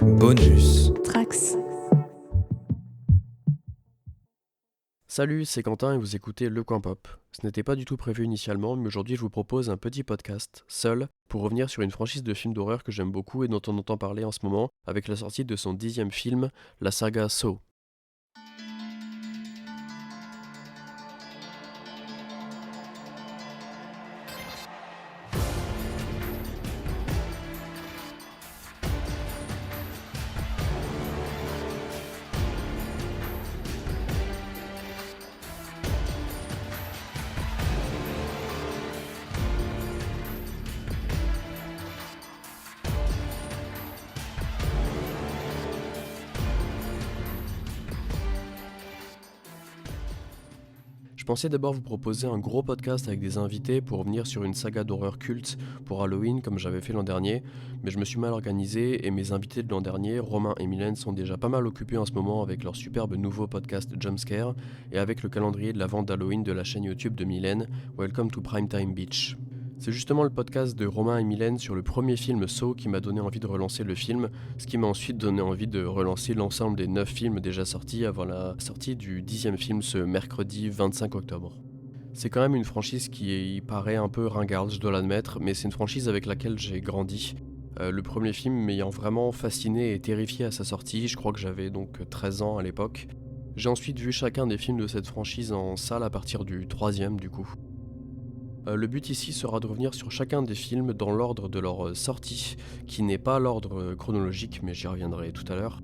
Bonus. Trax. Salut, c'est Quentin et vous écoutez Le Coin Pop. Ce n'était pas du tout prévu initialement, mais aujourd'hui je vous propose un petit podcast, seul, pour revenir sur une franchise de films d'horreur que j'aime beaucoup et dont on entend parler en ce moment, avec la sortie de son 10e film, la saga Saw. Je pensais d'abord vous proposer un gros podcast avec des invités pour revenir sur une saga d'horreur culte pour Halloween comme j'avais fait l'an dernier, mais je me suis mal organisé et mes invités de l'an dernier, Romain et Mylène, sont déjà pas mal occupés en ce moment avec leur superbe nouveau podcast Jumpscare et avec le calendrier de la vente d'Halloween de la chaîne YouTube de Mylène, Welcome to Primetime Beach. C'est justement le podcast de Romain et Mylène sur le premier film Saw qui m'a donné envie de relancer le film, ce qui m'a ensuite donné envie de relancer l'ensemble des 9 films déjà sortis avant la sortie du 10e film ce mercredi 25 octobre. C'est quand même une franchise qui paraît un peu ringarde, je dois l'admettre, mais c'est une franchise avec laquelle j'ai grandi. Le premier film m'ayant vraiment fasciné et terrifié à sa sortie, je crois que j'avais donc 13 ans à l'époque. J'ai ensuite vu chacun des films de cette franchise en salle à partir du 3e du coup. Le but ici sera de revenir sur chacun des films dans l'ordre de leur sortie, qui n'est pas l'ordre chronologique, mais j'y reviendrai tout à l'heure.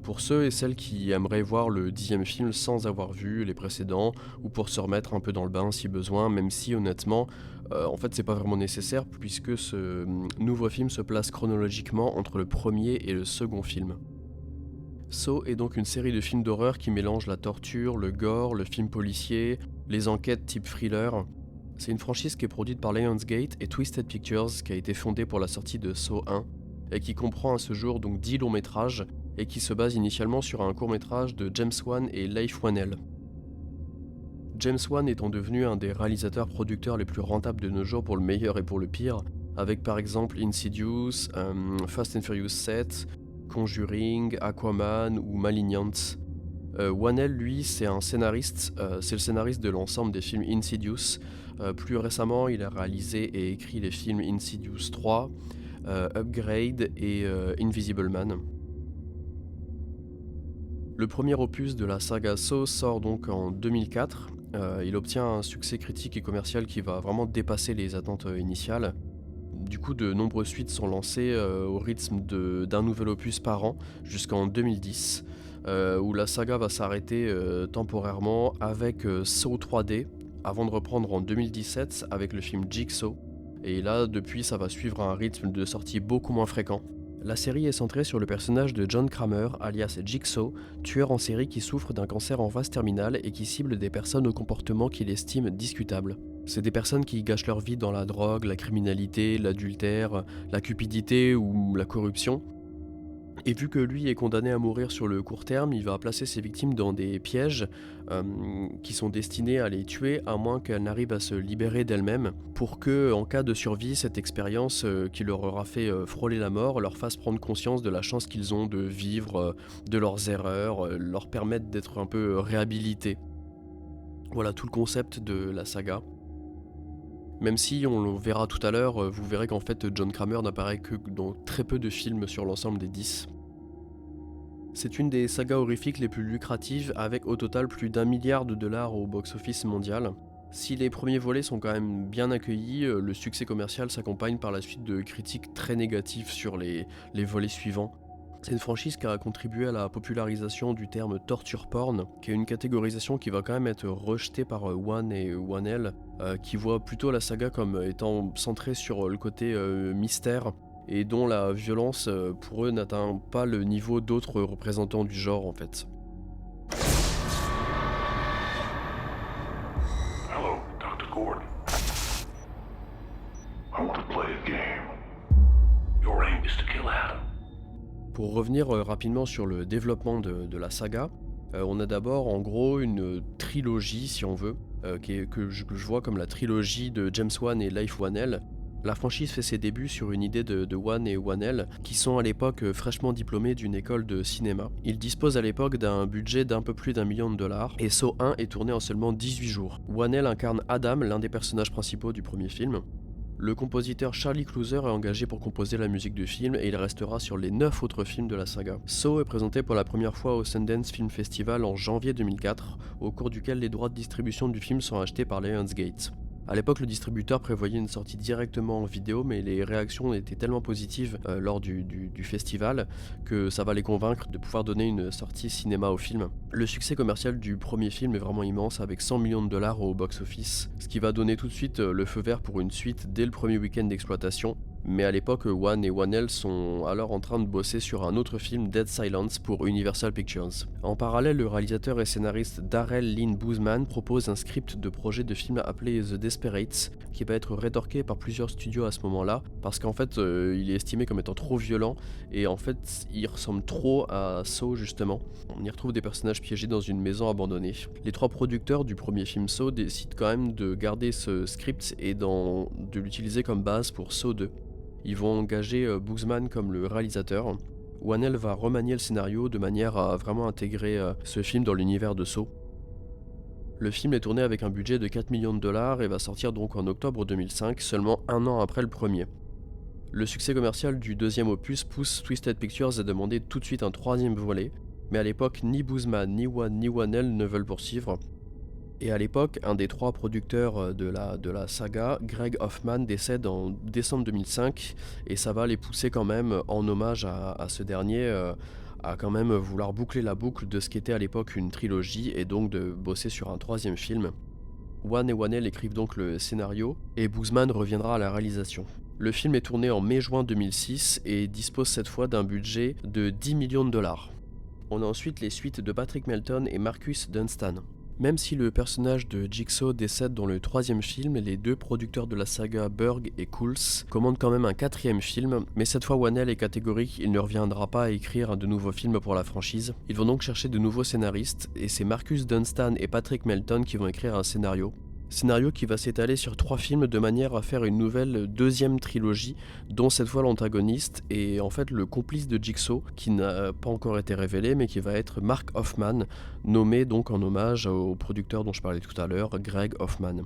Pour ceux et celles qui aimeraient voir le 10e film sans avoir vu les précédents, ou pour se remettre un peu dans le bain si besoin, même si honnêtement, en fait c'est pas vraiment nécessaire, puisque ce nouveau film se place chronologiquement entre le premier et le second film. Saw est donc une série de films d'horreur qui mélange la torture, le gore, le film policier, les enquêtes type thriller. C'est une franchise qui est produite par Lionsgate et Twisted Pictures, qui a été fondée pour la sortie de Saw 1, et qui comprend à ce jour donc 10 longs métrages, et qui se base initialement sur un court métrage de James Wan et Leigh Whannell. James Wan étant devenu un des réalisateurs producteurs les plus rentables de nos jours pour le meilleur et pour le pire, avec par exemple Insidious, Fast and Furious 7, Conjuring, Aquaman ou Malignant. Whannell, lui, c'est un scénariste, c'est le scénariste de l'ensemble des films Insidious. Plus récemment, il a réalisé et écrit les films Insidious 3, Upgrade et Invisible Man. Le premier opus de la saga Saw sort donc en 2004. Il obtient un succès critique et commercial qui va vraiment dépasser les attentes initiales. Du coup, de nombreuses suites sont lancées au rythme d'un nouvel opus par an jusqu'en 2010, où la saga va s'arrêter temporairement avec Saw 3D, avant de reprendre en 2017 avec le film Jigsaw, et là depuis ça va suivre un rythme de sortie beaucoup moins fréquent. La série est centrée sur le personnage de John Kramer, alias Jigsaw, tueur en série qui souffre d'un cancer en phase terminale et qui cible des personnes au comportement qu'il estime discutable. C'est des personnes qui gâchent leur vie dans la drogue, la criminalité, l'adultère, la cupidité ou la corruption. Et vu que lui est condamné à mourir sur le court terme, il va placer ses victimes dans des pièges qui sont destinés à les tuer à moins qu'elles n'arrivent à se libérer d'elles-mêmes, pour que, en cas de survie, cette expérience qui leur aura fait frôler la mort leur fasse prendre conscience de la chance qu'ils ont de vivre, de leurs erreurs, leur permettre d'être un peu réhabilités. Voilà tout le concept de la saga. Même si, on le verra tout à l'heure, vous verrez qu'en fait John Kramer n'apparaît que dans très peu de films sur l'ensemble des 10. C'est une des sagas horrifiques les plus lucratives, avec au total plus d'1 milliard de dollars au box-office mondial. Si les premiers volets sont quand même bien accueillis, le succès commercial s'accompagne par la suite de critiques très négatives sur les volets suivants. C'est une franchise qui a contribué à la popularisation du terme torture porn, qui est une catégorisation qui va quand même être rejetée par Wan et Whannell, qui voient plutôt la saga comme étant centrée sur le côté mystère, et dont la violence pour eux n'atteint pas le niveau d'autres représentants du genre en fait. Hello, Dr. Gordon. I want to play a game. Your aim is to kill Adam. Pour revenir rapidement sur le développement de la saga, on a d'abord en gros une trilogie si on veut, que je vois comme la trilogie de James Wan et Leigh Whannell, La franchise fait ses débuts sur une idée de Wan et Wanel, qui sont à l'époque fraîchement diplômés d'une école de cinéma. Ils disposent à l'époque d'un budget d'un peu plus d'1 million de dollars, et Saw 1 est tourné en seulement 18 jours. Wanel incarne Adam, l'un des personnages principaux du premier film. Le compositeur Charlie Clouser est engagé pour composer la musique du film et il restera sur les 9 autres films de la saga. Saw est présenté pour la première fois au Sundance Film Festival en janvier 2004, au cours duquel les droits de distribution du film sont achetés par Lionsgate. A l'époque, le distributeur prévoyait une sortie directement en vidéo, mais les réactions étaient tellement positives lors du festival que ça va les convaincre de pouvoir donner une sortie cinéma au film. Le succès commercial du premier film est vraiment immense, avec 100 millions de dollars au box-office, ce qui va donner tout de suite le feu vert pour une suite dès le premier week-end d'exploitation. Mais à l'époque, Wan et Wanel sont alors en train de bosser sur un autre film, Dead Silence, pour Universal Pictures. En parallèle, le réalisateur et scénariste Darrell Lynn Bousman propose un script de projet de film appelé The Desperates, qui va être rétorqué par plusieurs studios à ce moment-là, parce qu'en fait, il est estimé comme étant trop violent, et en fait, il ressemble trop à Saw justement. On y retrouve des personnages piégés dans une maison abandonnée. Les 3 producteurs du premier film Saw décident quand même de garder ce script et de l'utiliser comme base pour Saw 2. Ils vont engager Bousman comme le réalisateur. Wanel va remanier le scénario de manière à vraiment intégrer ce film dans l'univers de Saw. Le film est tourné avec un budget de 4 millions de dollars et va sortir donc en octobre 2005, seulement un an après le premier. Le succès commercial du deuxième opus pousse Twisted Pictures à demander tout de suite un 3e volet, mais à l'époque ni Bousman, ni Wan, ni Wanel ne veulent poursuivre. Et à l'époque, un des 3 producteurs de la saga, Greg Hoffman, décède en décembre 2005, et ça va les pousser quand même, en hommage à ce dernier, à quand même vouloir boucler la boucle de ce qu'était à l'époque une trilogie, et donc de bosser sur un 3e film. Wan et Wanel écrivent donc le scénario, et Bousman reviendra à la réalisation. Le film est tourné en mai-juin 2006, et dispose cette fois d'un budget de 10 millions de dollars. On a ensuite les suites de Patrick Melton et Marcus Dunstan. Même si le personnage de Jigsaw décède dans le 3e film, les 2 producteurs de la saga, Berg et Cools, commandent quand même un 4e film, mais cette fois Wanel est catégorique, il ne reviendra pas à écrire de nouveaux films pour la franchise. Ils vont donc chercher de nouveaux scénaristes, et c'est Marcus Dunstan et Patrick Melton qui vont écrire un scénario. Scénario qui va s'étaler sur 3 films de manière à faire une nouvelle 2e trilogie, dont cette fois l'antagoniste est en fait le complice de Jigsaw, qui n'a pas encore été révélé, mais qui va être Mark Hoffman, nommé donc en hommage au producteur dont je parlais tout à l'heure, Greg Hoffman.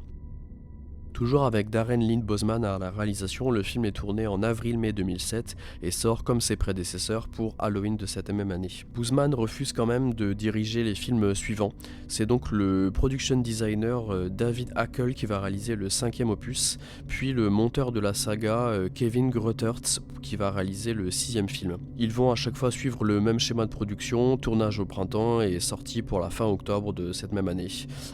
Toujours avec Darren Lynn Bousman à la réalisation, le film est tourné en avril-mai 2007 et sort comme ses prédécesseurs pour Halloween de cette même année. Bousman refuse quand même de diriger les films suivants. C'est donc le production designer David Hackel qui va réaliser le 5e opus, puis le monteur de la saga Kevin Gruttertz qui va réaliser le 6e film. Ils vont à chaque fois suivre le même schéma de production, tournage au printemps et sortie pour la fin octobre de cette même année,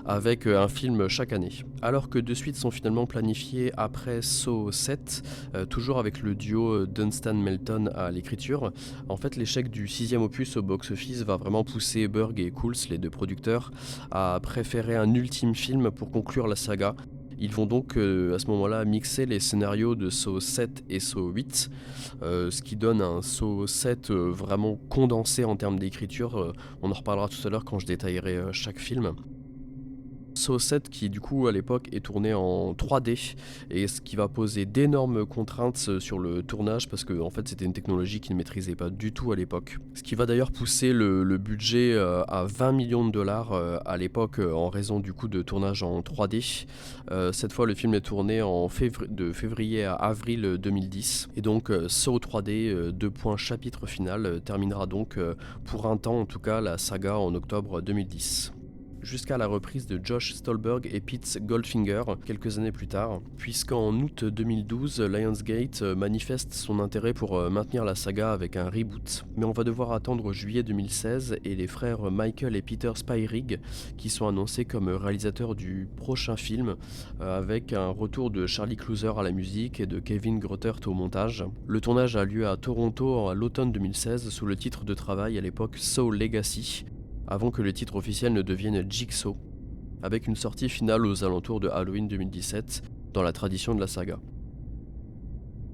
avec un film chaque année. Alors que 2 suites sont finalement planifié après Saw 7, toujours avec le duo Dunstan-Melton à l'écriture. En fait, l'échec du 6e opus au box-office va vraiment pousser Berg et Cools, les 2 producteurs, à préférer un ultime film pour conclure la saga. Ils vont donc à ce moment-là mixer les scénarios de Saw 7 et Saw 8, ce qui donne un Saw 7 vraiment condensé en termes d'écriture. On en reparlera tout à l'heure quand je détaillerai chaque film. Saw 7 qui du coup à l'époque est tourné en 3D et ce qui va poser d'énormes contraintes sur le tournage parce que en fait c'était une technologie qu'ils ne maîtrisaient pas du tout à l'époque. Ce qui va d'ailleurs pousser le budget à 20 millions de dollars à l'époque en raison du coup de tournage en 3D. Cette fois le film est tourné de février à avril 2010 et donc Saw 3D, 2 points chapitre final, terminera donc pour un temps en tout cas la saga en octobre 2010. Jusqu'à la reprise de Josh Stolberg et Pete Goldfinger quelques années plus tard, puisqu'en août 2012, Lionsgate manifeste son intérêt pour maintenir la saga avec un reboot. Mais on va devoir attendre juillet 2016 et les frères Michael et Peter Spyrig, qui sont annoncés comme réalisateurs du prochain film, avec un retour de Charlie Clouser à la musique et de Kevin Gruttert au montage. Le tournage a lieu à Toronto à l'automne 2016 sous le titre de travail à l'époque Saw Legacy, avant que le titre officiel ne devienne Jigsaw, avec une sortie finale aux alentours de Halloween 2017, dans la tradition de la saga.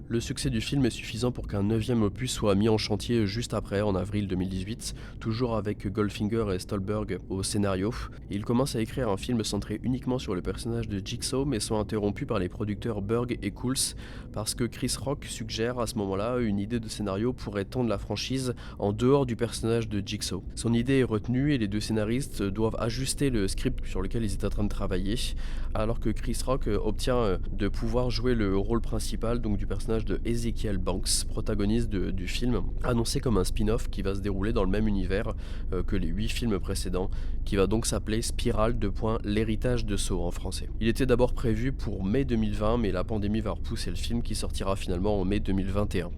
Le succès du film est suffisant pour qu'un 9e opus soit mis en chantier juste après, en avril 2018, toujours avec Goldfinger et Stolberg au scénario. Ils commencent à écrire un film centré uniquement sur le personnage de Jigsaw, mais sont interrompus par les producteurs Berg et Cools, parce que Chris Rock suggère à ce moment-là une idée de scénario pour étendre la franchise en dehors du personnage de Jigsaw. Son idée est retenue et les deux scénaristes doivent ajuster le script sur lequel ils étaient en train de travailler, alors que Chris Rock obtient de pouvoir jouer le rôle principal, donc du personnage de Ezekiel Banks, protagoniste du film, annoncé comme un spin-off qui va se dérouler dans le même univers que les 8 films précédents, qui va donc s'appeler Spiral : l'héritage de Saw en français. Il était d'abord prévu pour mai 2020, mais la pandémie va repousser le film qui sortira finalement en mai 2021.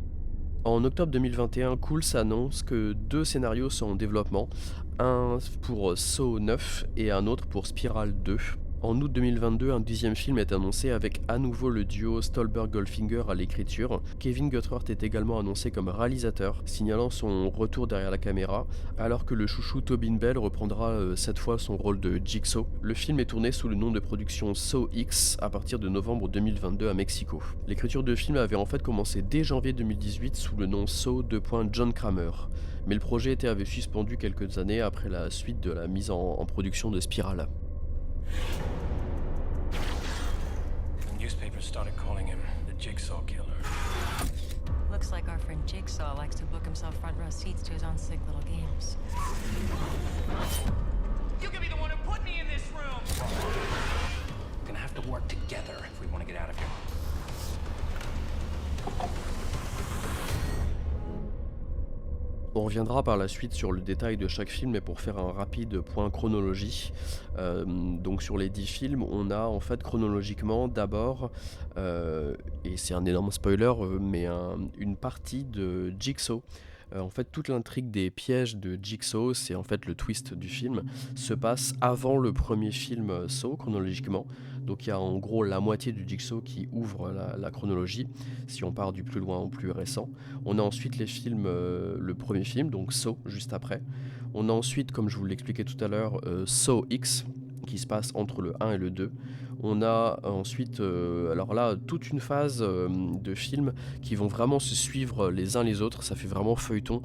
En octobre 2021, Cools annonce que 2 scénarios sont en développement, un pour Saw 9 et un autre pour Spiral 2. En août 2022, un 10e film est annoncé avec à nouveau le duo Stolberg-Goldfinger à l'écriture. Kevin Guthart est également annoncé comme réalisateur, signalant son retour derrière la caméra, alors que le chouchou Tobin Bell reprendra cette fois son rôle de Jigsaw. Le film est tourné sous le nom de production Saw X à partir de novembre 2022 à Mexico. L'écriture de film avait en fait commencé dès janvier 2018 sous le nom Saw : John Kramer, mais le projet avait suspendu quelques années après la suite de la mise en production de Spiral. The newspapers started calling him the Jigsaw Killer. Looks like our friend Jigsaw likes to book himself front row seats to his own sick little games. You could be the one who put me in this room! We're gonna have to work together if we want to get out of here. On reviendra par la suite sur le détail de chaque film, mais pour faire un rapide point chronologie, donc sur les 10 films, on a en fait chronologiquement d'abord, et c'est un énorme spoiler, mais une partie de Jigsaw. En fait, toute l'intrigue des pièges de Jigsaw, c'est en fait le twist du film, se passe avant le premier film Saw, chronologiquement. Donc il y a en gros la moitié du Jigsaw qui ouvre la chronologie, si on part du plus loin au plus récent. On a ensuite les films, le premier film, donc Saw, juste après. On a ensuite, comme je vous l'expliquais tout à l'heure, Saw X, qui se passe entre le 1 et le 2. On a ensuite, alors là, toute une phase de films qui vont vraiment se suivre les uns les autres. Ça fait vraiment feuilleton.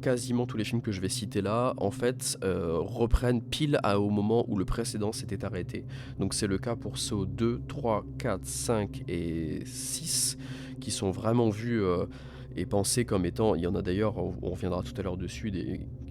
Quasiment tous les films que je vais citer là, en fait, reprennent pile au moment où le précédent s'était arrêté. Donc c'est le cas pour Saw 2, 3, 4, 5 et 6, qui sont vraiment vus et pensés comme étant, il y en a d'ailleurs, on reviendra tout à l'heure dessus,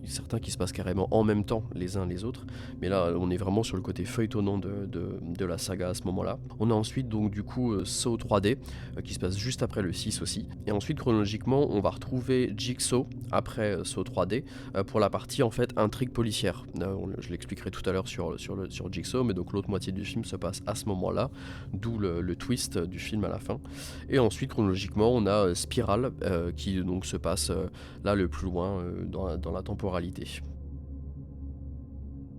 certains qui se passent carrément en même temps les uns les autres, mais là on est vraiment sur le côté feuilletonnant de la saga à ce moment-là. On a ensuite donc du coup Saw 3D qui se passe juste après le 6 aussi, et ensuite chronologiquement on va retrouver Jigsaw après Saw 3D pour la partie en fait intrigue policière. Je l'expliquerai tout à l'heure sur Jigsaw, mais donc l'autre moitié du film se passe à ce moment-là, d'où le twist du film à la fin. Et ensuite chronologiquement on a Spiral qui donc se passe là le plus loin dans la temporalité.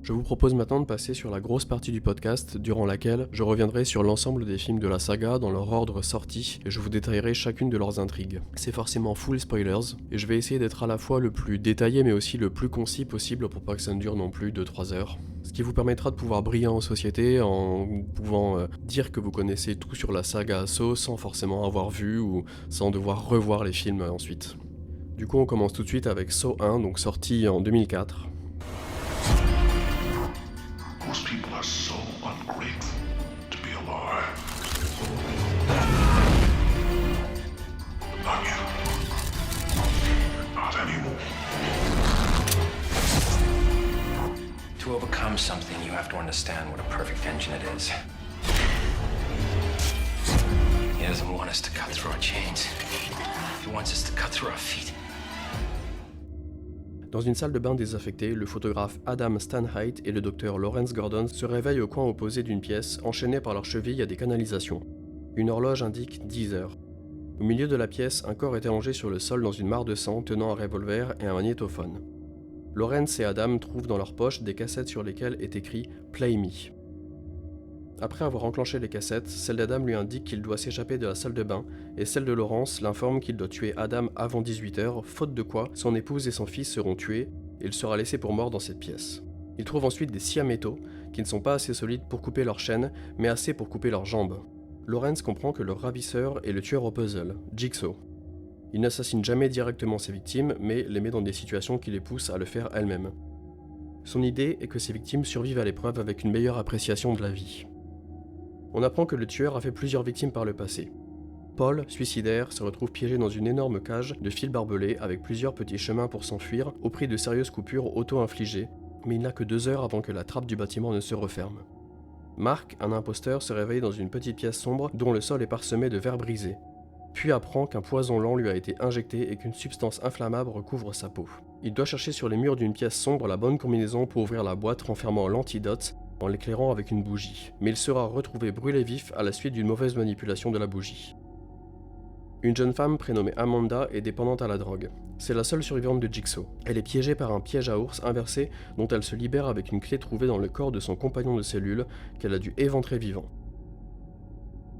Je vous propose maintenant de passer sur la grosse partie du podcast, durant laquelle je reviendrai sur l'ensemble des films de la saga dans leur ordre sorti, et je vous détaillerai chacune de leurs intrigues. C'est forcément full spoilers, et je vais essayer d'être à la fois le plus détaillé mais aussi le plus concis possible pour pas que ça ne dure non plus 2-3 heures. Ce qui vous permettra de pouvoir briller en société en pouvant dire que vous connaissez tout sur la saga Saw sans forcément avoir vu ou sans devoir revoir les films ensuite. Du coup on commence tout de suite avec Saw 1, donc sorti en 2004. Most people are so ungrateful to be alive. Not you. Not anymore. To overcome something, you have to understand what a perfect engine it is. He doesn't want us to cut through our chains. He wants us to cut through our feet. Dans une salle de bain désaffectée, le photographe Adam Stanheight et le docteur Lawrence Gordon se réveillent au coin opposé d'une pièce, enchaînés par leurs chevilles à des canalisations. Une horloge indique 10 heures. Au milieu de la pièce, un corps est allongé sur le sol dans une mare de sang tenant un revolver et un magnétophone. Lawrence et Adam trouvent dans leur poche des cassettes sur lesquelles est écrit « Play Me ». Après avoir enclenché les cassettes, celle d'Adam lui indique qu'il doit s'échapper de la salle de bain, et celle de Lawrence l'informe qu'il doit tuer Adam avant 18h, faute de quoi son épouse et son fils seront tués, et il sera laissé pour mort dans cette pièce. Il trouve ensuite des scies à métaux, qui ne sont pas assez solides pour couper leurs chaînes, mais assez pour couper leurs jambes. Lawrence comprend que le ravisseur est le tueur au puzzle, Jigsaw. Il n'assassine jamais directement ses victimes, mais les met dans des situations qui les poussent à le faire elles-mêmes. Son idée est que ses victimes survivent à l'épreuve avec une meilleure appréciation de la vie. On apprend que le tueur a fait plusieurs victimes par le passé. Paul, suicidaire, se retrouve piégé dans une énorme cage de fils barbelés avec plusieurs petits chemins pour s'enfuir, au prix de sérieuses coupures auto-infligées, mais il n'a que 2 heures avant que la trappe du bâtiment ne se referme. Mark, un imposteur, se réveille dans une petite pièce sombre dont le sol est parsemé de verres brisés, puis apprend qu'un poison lent lui a été injecté et qu'une substance inflammable recouvre sa peau. Il doit chercher sur les murs d'une pièce sombre la bonne combinaison pour ouvrir la boîte renfermant l'antidote en l'éclairant avec une bougie, mais il sera retrouvé brûlé vif à la suite d'une mauvaise manipulation de la bougie. Une jeune femme prénommée Amanda est dépendante à la drogue. C'est la seule survivante de Jigsaw. Elle est piégée par un piège à ours inversé dont elle se libère avec une clé trouvée dans le corps de son compagnon de cellule qu'elle a dû éventrer vivant.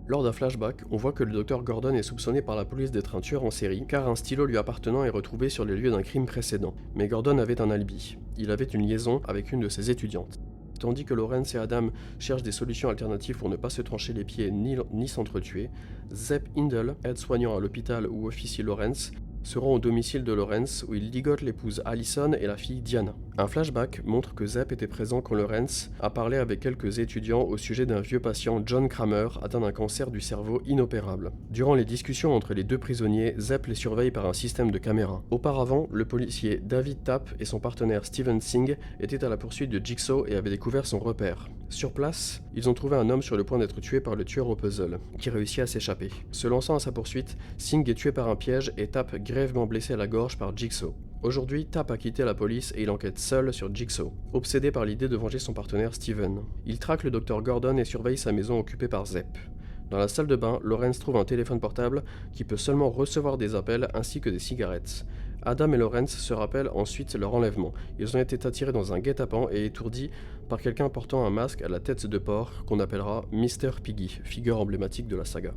Lors d'un flashback, on voit que le Dr Gordon est soupçonné par la police d'être un tueur en série car un stylo lui appartenant est retrouvé sur les lieux d'un crime précédent. Mais Gordon avait un alibi. Il avait une liaison avec une de ses étudiantes. Tandis que Lawrence et Adam cherchent des solutions alternatives pour ne pas se trancher les pieds ni s'entretuer, Zepp Hindle, aide-soignant à l'hôpital où officie Lawrence, se rend au domicile de Lawrence où il ligote l'épouse Allison et la fille Diana. Un flashback montre que Zepp était présent quand Lawrence a parlé avec quelques étudiants au sujet d'un vieux patient, John Kramer, atteint d'un cancer du cerveau inopérable. Durant les discussions entre les deux prisonniers, Zepp les surveille par un système de caméra. Auparavant, le policier David Tapp et son partenaire Steven Singh étaient à la poursuite de Jigsaw et avaient découvert son repère. Sur place, ils ont trouvé un homme sur le point d'être tué par le tueur au puzzle, qui réussit à s'échapper. Se lançant à sa poursuite, Singh est tué par un piège et Tapp grièvement blessé à la gorge par Jigsaw. Aujourd'hui, Tapp a quitté la police et il enquête seul sur Jigsaw, obsédé par l'idée de venger son partenaire Steven. Il traque le Dr Gordon et surveille sa maison occupée par Zepp. Dans la salle de bain, Lawrence trouve un téléphone portable qui peut seulement recevoir des appels ainsi que des cigarettes. Adam et Lawrence se rappellent ensuite leur enlèvement. Ils ont été attirés dans un guet-apens et étourdis par quelqu'un portant un masque à la tête de porc qu'on appellera Mr. Piggy, figure emblématique de la saga.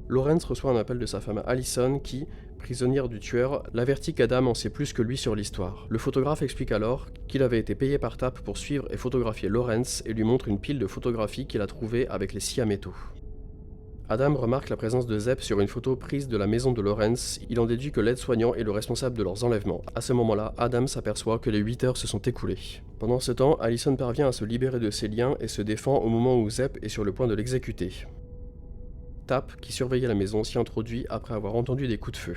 Lawrence reçoit un appel de sa femme Allison qui, prisonnière du tueur, l'avertit qu'Adam en sait plus que lui sur l'histoire. Le photographe explique alors qu'il avait été payé par Tapp pour suivre et photographier Lawrence et lui montre une pile de photographies qu'il a trouvées avec les scies à métaux. Adam remarque la présence de Zepp sur une photo prise de la maison de Lawrence. Il en déduit que l'aide-soignant est le responsable de leurs enlèvements. À ce moment-là, Adam s'aperçoit que les 8 heures se sont écoulées. Pendant ce temps, Allison parvient à se libérer de ses liens et se défend au moment où Zepp est sur le point de l'exécuter. Tapp, qui surveillait la maison, s'y introduit après avoir entendu des coups de feu.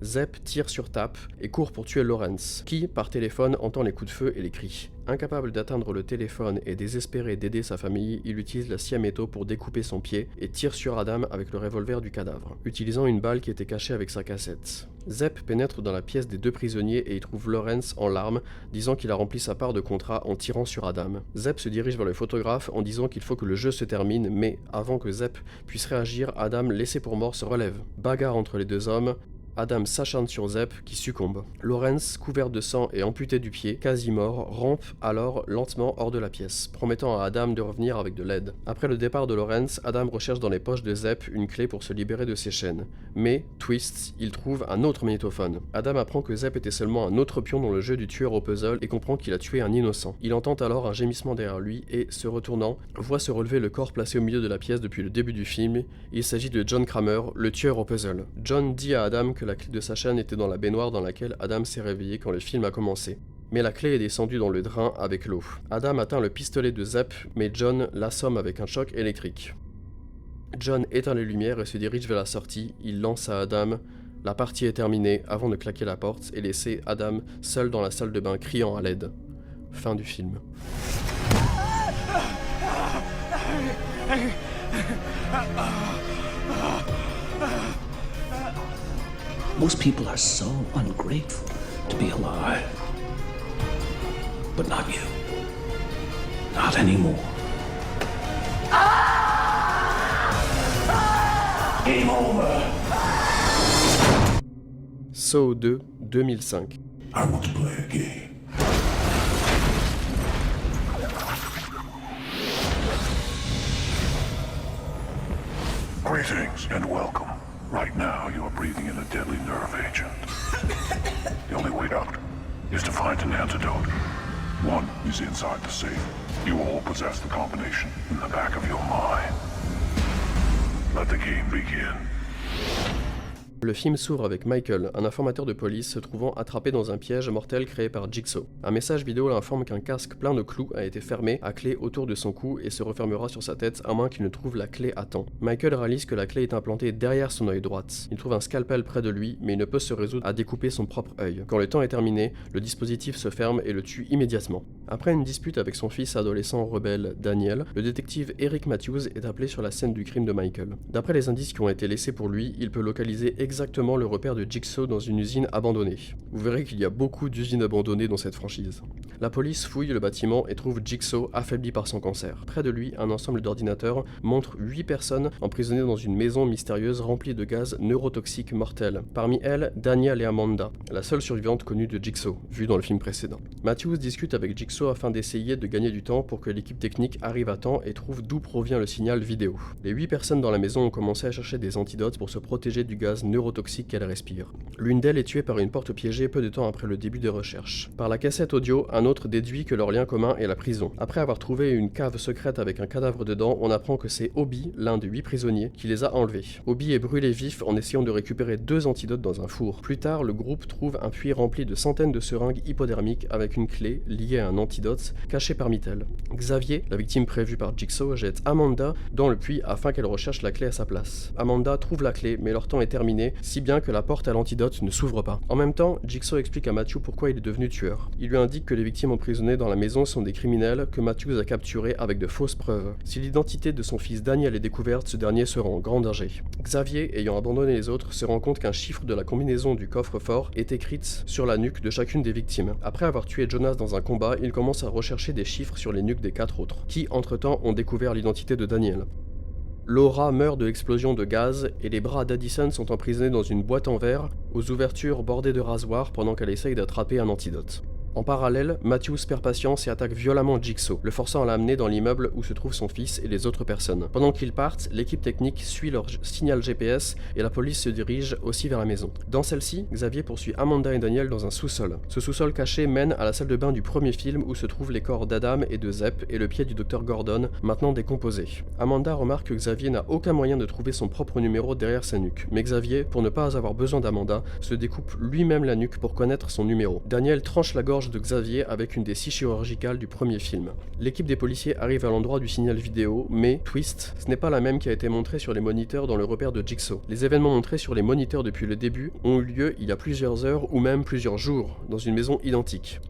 Zepp tire sur Tapp et court pour tuer Lawrence, qui, par téléphone, entend les coups de feu et les cris. Incapable d'atteindre le téléphone et désespéré d'aider sa famille, il utilise la scie à métaux pour découper son pied et tire sur Adam avec le revolver du cadavre, utilisant une balle qui était cachée avec sa cassette. Zepp pénètre dans la pièce des deux prisonniers et y trouve Lawrence en larmes, disant qu'il a rempli sa part de contrat en tirant sur Adam. Zepp se dirige vers le photographe en disant qu'il faut que le jeu se termine, mais avant que Zepp puisse réagir, Adam, laissé pour mort, se relève. Bagarre entre les deux hommes. Adam s'acharne sur Zepp, qui succombe. Lawrence, couvert de sang et amputé du pied, quasi mort, rampe alors lentement hors de la pièce, promettant à Adam de revenir avec de l'aide. Après le départ de Lawrence, Adam recherche dans les poches de Zepp une clé pour se libérer de ses chaînes. Mais, twist, il trouve un autre magnétophone. Adam apprend que Zepp était seulement un autre pion dans le jeu du tueur au puzzle et comprend qu'il a tué un innocent. Il entend alors un gémissement derrière lui et, se retournant, voit se relever le corps placé au milieu de la pièce depuis le début du film. Il s'agit de John Kramer, le tueur au puzzle. John dit à Adam que la clé de sa chaîne était dans la baignoire dans laquelle Adam s'est réveillé quand le film a commencé. Mais la clé est descendue dans le drain avec l'eau. Adam atteint le pistolet de Zepp, mais John l'assomme avec un choc électrique. John éteint les lumières et se dirige vers la sortie. Il lance à Adam « La partie est terminée » avant de claquer la porte et laisser Adam seul dans la salle de bain criant à l'aide. Fin du film. Most people are so ungrateful to be alive. But not you. Not anymore. Game over. Saw 2, 2005. I want to play a game. Greetings and welcome. Right now, you are breathing in a deadly nerve agent. The only way out is to find an antidote. One is inside the safe. You all possess the combination in the back of your mind. Let the game begin. Le film s'ouvre avec Michael, un informateur de police se trouvant attrapé dans un piège mortel créé par Jigsaw. Un message vidéo l'informe qu'un casque plein de clous a été fermé à clé autour de son cou et se refermera sur sa tête à moins qu'il ne trouve la clé à temps. Michael réalise que la clé est implantée derrière son œil droit. Il trouve un scalpel près de lui, mais il ne peut se résoudre à découper son propre œil. Quand le temps est terminé, le dispositif se ferme et le tue immédiatement. Après une dispute avec son fils adolescent rebelle Daniel, le détective Eric Matthews est appelé sur la scène du crime de Michael. D'après les indices qui ont été laissés pour lui, il peut localiser exactement le repère de Jigsaw dans une usine abandonnée. Vous verrez qu'il y a beaucoup d'usines abandonnées dans cette franchise. La police fouille le bâtiment et trouve Jigsaw affaibli par son cancer. Près de lui, un ensemble d'ordinateurs montre 8 personnes emprisonnées dans une maison mystérieuse remplie de gaz neurotoxiques mortels. Parmi elles, Daniel et Amanda, la seule survivante connue de Jigsaw, vue dans le film précédent. Matthews discute avec Jigsaw afin d'essayer de gagner du temps pour que l'équipe technique arrive à temps et trouve d'où provient le signal vidéo. Les 8 personnes dans la maison ont commencé à chercher des antidotes pour se protéger du gaz neurotoxique qu'elles respirent. L'une d'elles est tuée par une porte piégée peu de temps après le début des recherches. Par la cassette audio, un autre déduit que leur lien commun est la prison. Après avoir trouvé une cave secrète avec un cadavre dedans, on apprend que c'est Obi, l'un des 8 prisonniers, qui les a enlevés. Obi est brûlé vif en essayant de récupérer 2 antidotes dans un four. Plus tard, le groupe trouve un puits rempli de centaines de seringues hypodermiques avec une clé liée à un antidote cachée parmi elles. Xavier, la victime prévue par Jigsaw, jette Amanda dans le puits afin qu'elle recherche la clé à sa place. Amanda trouve la clé, mais leur temps est terminé, si bien que la porte à l'antidote ne s'ouvre pas. En même temps, Jigsaw explique à Matthew pourquoi il est devenu tueur. Il lui indique que les victimes emprisonnées dans la maison sont des criminels que Matthews a capturés avec de fausses preuves. Si l'identité de son fils Daniel est découverte, ce dernier sera en grand danger. Xavier, ayant abandonné les autres, se rend compte qu'un chiffre de la combinaison du coffre-fort est écrite sur la nuque de chacune des victimes. Après avoir tué Jonas dans un combat, il commence à rechercher des chiffres sur les nuques des 4 autres, qui entre-temps ont découvert l'identité de Daniel. Laura meurt de l'explosion de gaz et les bras d'Addison sont emprisonnés dans une boîte en verre aux ouvertures bordées de rasoirs pendant qu'elle essaye d'attraper un antidote. En parallèle, Matthews perd patience et attaque violemment Jigsaw, le forçant à l'amener dans l'immeuble où se trouve son fils et les autres personnes. Pendant qu'ils partent, l'équipe technique suit leur signal GPS et la police se dirige aussi vers la maison. Dans celle-ci, Xavier poursuit Amanda et Daniel dans un sous-sol. Ce sous-sol caché mène à la salle de bain du premier film où se trouvent les corps d'Adam et de Zep et le pied du docteur Gordon, maintenant décomposé. Amanda remarque que Xavier n'a aucun moyen de trouver son propre numéro derrière sa nuque, mais Xavier, pour ne pas avoir besoin d'Amanda, se découpe lui-même la nuque pour connaître son numéro. Daniel tranche la gorge de Xavier avec une des scies chirurgicales du premier film. L'équipe des policiers arrive à l'endroit du signal vidéo, mais, twist, ce n'est pas la même qui a été montrée sur les moniteurs dans le repère de Jigsaw. Les événements montrés sur les moniteurs depuis le début ont eu lieu il y a plusieurs heures ou même plusieurs jours, dans une maison identique.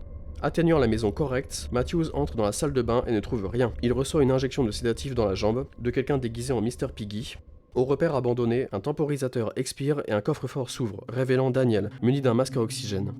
Atteignant la maison correcte, Matthews entre dans la salle de bain et ne trouve rien. Il reçoit une injection de sédatif dans la jambe de quelqu'un déguisé en Mr. Piggy. Au repère abandonné, un temporisateur expire et un coffre-fort s'ouvre, révélant Daniel, muni d'un masque à oxygène.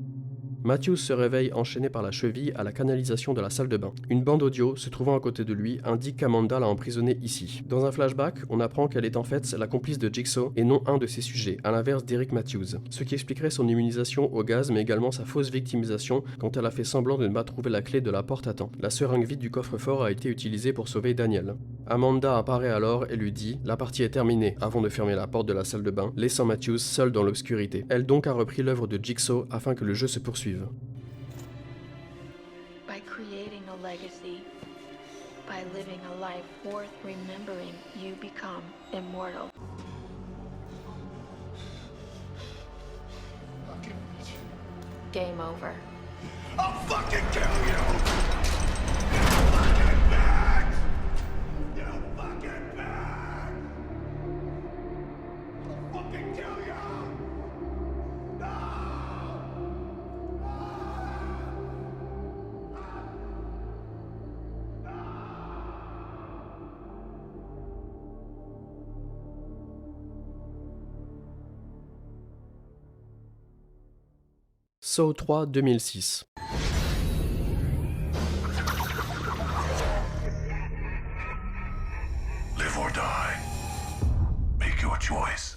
Matthews se réveille enchaîné par la cheville à la canalisation de la salle de bain. Une bande audio, se trouvant à côté de lui, indique qu'Amanda l'a emprisonné ici. Dans un flashback, on apprend qu'elle est en fait la complice de Jigsaw et non un de ses sujets, à l'inverse d'Eric Matthews. Ce qui expliquerait son immunisation au gaz, mais également sa fausse victimisation quand elle a fait semblant de ne pas trouver la clé de la porte à temps. La seringue vide du coffre-fort a été utilisée pour sauver Daniel. Amanda apparaît alors et lui dit « La partie est terminée » avant de fermer la porte de la salle de bain, laissant Matthews seul dans l'obscurité. Elle donc a repris l'œuvre de Jigsaw afin que le jeu se poursuive. By creating a legacy, by living a life worth remembering, you become immortal. Game over. I'll fucking kill you! You fucking bitch! You fucking bitch! I'll fucking kill you! No! Saw 3 2006. Live or die. Make your choice.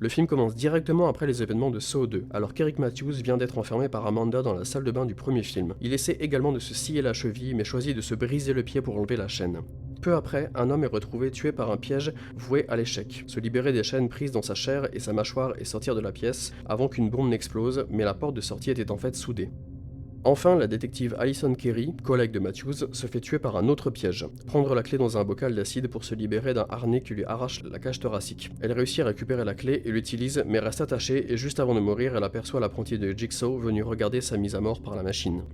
Le film commence directement après les événements de Saw 2, alors qu'Eric Matthews vient d'être enfermé par Amanda dans la salle de bain du premier film. Il essaie également de se scier la cheville, mais choisit de se briser le pied pour enlever la chaîne. Peu après, un homme est retrouvé tué par un piège voué à l'échec. Se libérer des chaînes prises dans sa chair et sa mâchoire et sortir de la pièce avant qu'une bombe n'explose, mais la porte de sortie était en fait soudée. Enfin, la détective Alison Kerry, collègue de Matthews, se fait tuer par un autre piège. Prendre la clé dans un bocal d'acide pour se libérer d'un harnais qui lui arrache la cage thoracique. Elle réussit à récupérer la clé et l'utilise, mais reste attachée et juste avant de mourir, elle aperçoit l'apprenti de Jigsaw venu regarder sa mise à mort par la machine.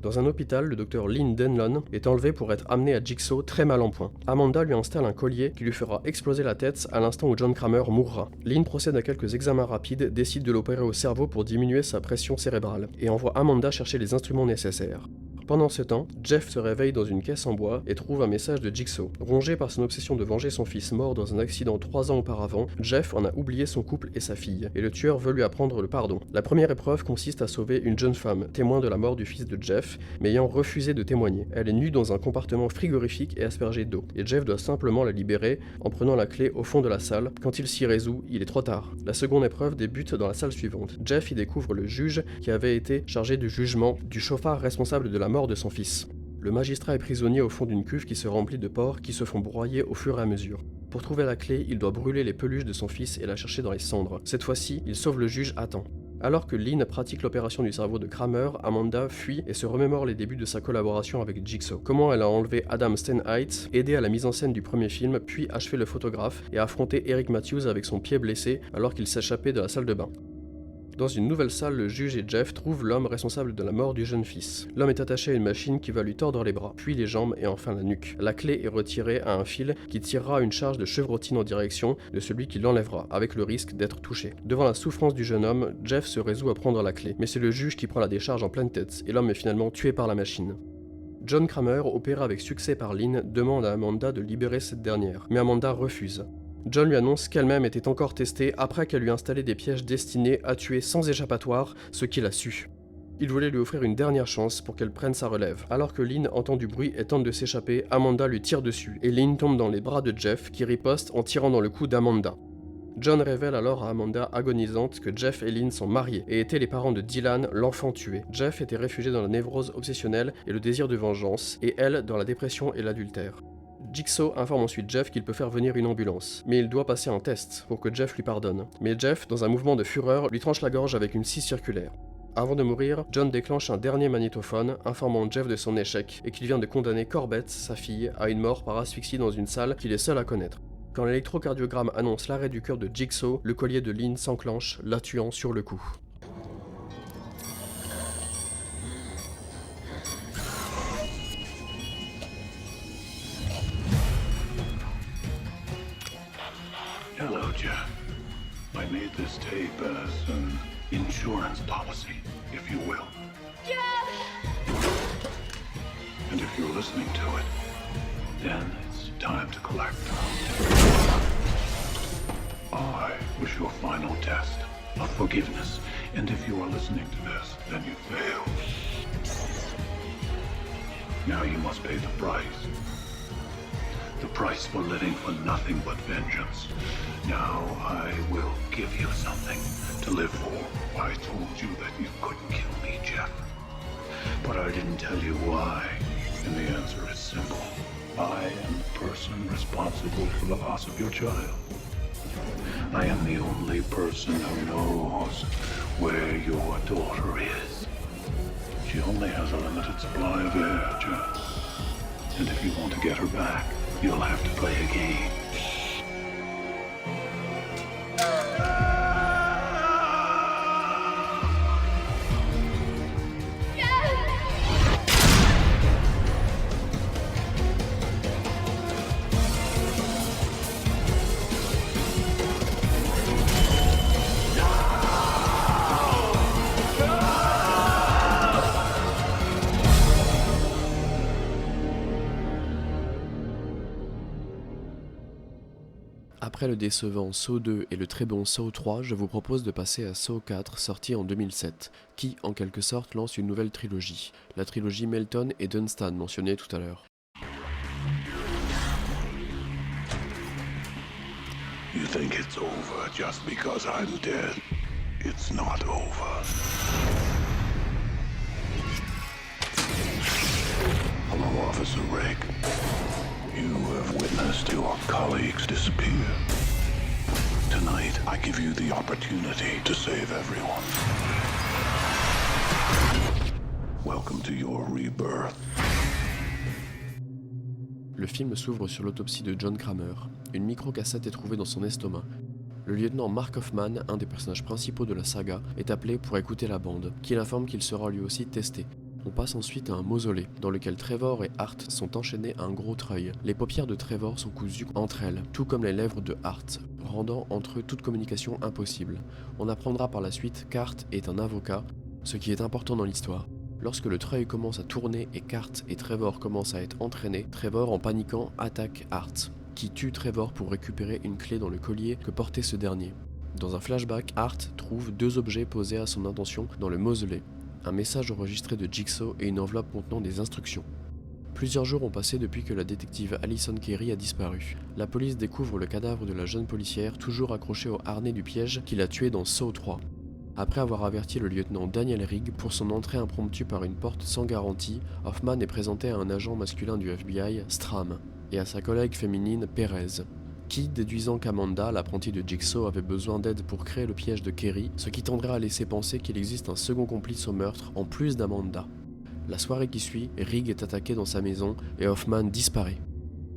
Dans un hôpital, le docteur Lynn Denlon est enlevé pour être amené à Jigsaw très mal en point. Amanda lui installe un collier qui lui fera exploser la tête à l'instant où John Kramer mourra. Lynn procède à quelques examens rapides, décide de l'opérer au cerveau pour diminuer sa pression cérébrale, et envoie Amanda chercher les instruments nécessaires. Pendant ce temps, Jeff se réveille dans une caisse en bois et trouve un message de Jigsaw. Rongé par son obsession de venger son fils mort dans un accident 3 ans auparavant, Jeff en a oublié son couple et sa fille, et le tueur veut lui apprendre le pardon. La première épreuve consiste à sauver une jeune femme, témoin de la mort du fils de Jeff, mais ayant refusé de témoigner. Elle est nue dans un compartiment frigorifique et aspergée d'eau, et Jeff doit simplement la libérer en prenant la clé au fond de la salle. Quand il s'y résout, il est trop tard. La seconde épreuve débute dans la salle suivante. Jeff y découvre le juge qui avait été chargé du jugement du chauffard responsable de la mort de son fils. Le magistrat est prisonnier au fond d'une cuve qui se remplit de porcs qui se font broyer au fur et à mesure. Pour trouver la clé, il doit brûler les peluches de son fils et la chercher dans les cendres. Cette fois-ci, il sauve le juge à temps. Alors que Lynn pratique l'opération du cerveau de Kramer, Amanda fuit et se remémore les débuts de sa collaboration avec Jigsaw. Comment elle a enlevé Adam Stenheit, aidé à la mise en scène du premier film, puis achevé le photographe et affronté Eric Matthews avec son pied blessé alors qu'il s'échappait de la salle de bain. Dans une nouvelle salle, le juge et Jeff trouvent l'homme responsable de la mort du jeune fils. L'homme est attaché à une machine qui va lui tordre les bras, puis les jambes et enfin la nuque. La clé est retirée à un fil qui tirera une charge de chevrotine en direction de celui qui l'enlèvera, avec le risque d'être touché. Devant la souffrance du jeune homme, Jeff se résout à prendre la clé, mais c'est le juge qui prend la décharge en pleine tête, et l'homme est finalement tué par la machine. John Kramer, opéré avec succès par Lynn, demande à Amanda de libérer cette dernière, mais Amanda refuse. John lui annonce qu'elle-même était encore testée après qu'elle lui installait des pièges destinés à tuer sans échappatoire ce qu'il a su. Il voulait lui offrir une dernière chance pour qu'elle prenne sa relève. Alors que Lynn entend du bruit et tente de s'échapper, Amanda lui tire dessus, et Lynn tombe dans les bras de Jeff qui riposte en tirant dans le cou d'Amanda. John révèle alors à Amanda agonisante que Jeff et Lynn sont mariés et étaient les parents de Dylan, l'enfant tué. Jeff était réfugié dans la névrose obsessionnelle et le désir de vengeance, et elle dans la dépression et l'adultère. Jigsaw informe ensuite Jeff qu'il peut faire venir une ambulance, mais il doit passer un test pour que Jeff lui pardonne. Mais Jeff, dans un mouvement de fureur, lui tranche la gorge avec une scie circulaire. Avant de mourir, John déclenche un dernier magnétophone, informant Jeff de son échec et qu'il vient de condamner Corbett, sa fille, à une mort par asphyxie dans une salle qu'il est seul à connaître. Quand l'électrocardiogramme annonce l'arrêt du cœur de Jigsaw, le collier de Lynn s'enclenche, la tuant sur le coup. Hello, Jeff. I made this tape as an insurance policy, if you will. And if you're listening to it, then it's time to collect. I was your final test of forgiveness, and if you are listening to this, then you failed. Now you must pay the price. The price for living for nothing but vengeance. Now I will give you something to live for. I told you that you couldn't kill me, Jeff. But I didn't tell you why. And the answer is simple. I am the person responsible for the loss of your child. I am the only person who knows where your daughter is. She only has a limited supply of air, Jeff. And if you want to get her back, you'll have to play a game. Après le décevant Saw 2 et le très bon Saw 3, je vous propose de passer à Saw 4, sorti en 2007, qui, en quelque sorte, lance une nouvelle trilogie, la trilogie Melton et Dunstan mentionnée tout à l'heure. You think it's over just because I'm dead? It's not over. Hello, Officer Rick. You have witnessed your colleagues disappear. Tonight, I give you the opportunity to save everyone. Welcome to your rebirth. Le film s'ouvre sur l'autopsie de John Kramer. Une micro-cassette est trouvée dans son estomac. Le lieutenant Mark Hoffman, un des personnages principaux de la saga, est appelé pour écouter la bande, qui l'informe qu'il sera lui aussi testé. On passe ensuite à un mausolée, dans lequel Trevor et Hart sont enchaînés à un gros treuil. Les paupières de Trevor sont cousues entre elles, tout comme les lèvres de Hart, rendant entre eux toute communication impossible. On apprendra par la suite qu'Hart est un avocat, ce qui est important dans l'histoire. Lorsque le treuil commence à tourner et qu'Hart et Trevor commencent à être entraînés, Trevor, en paniquant, attaque Hart, qui tue Trevor pour récupérer une clé dans le collier que portait ce dernier. Dans un flashback, Hart trouve 2 objets posés à son intention dans le mausolée. Un message enregistré de Jigsaw et une enveloppe contenant des instructions. Plusieurs jours ont passé depuis que la détective Allison Carey a disparu. La police découvre le cadavre de la jeune policière toujours accrochée au harnais du piège qui l'a tuée dans Saw 3. Après avoir averti le lieutenant Daniel Rigg pour son entrée impromptue par une porte sans garantie, Hoffman est présenté à un agent masculin du FBI, Stram, et à sa collègue féminine, Perez, qui, déduisant qu'Amanda, l'apprentie de Jigsaw, avait besoin d'aide pour créer le piège de Carey, ce qui tendrait à laisser penser qu'il existe un second complice au meurtre en plus d'Amanda. La soirée qui suit, Rigg est attaqué dans sa maison et Hoffman disparaît.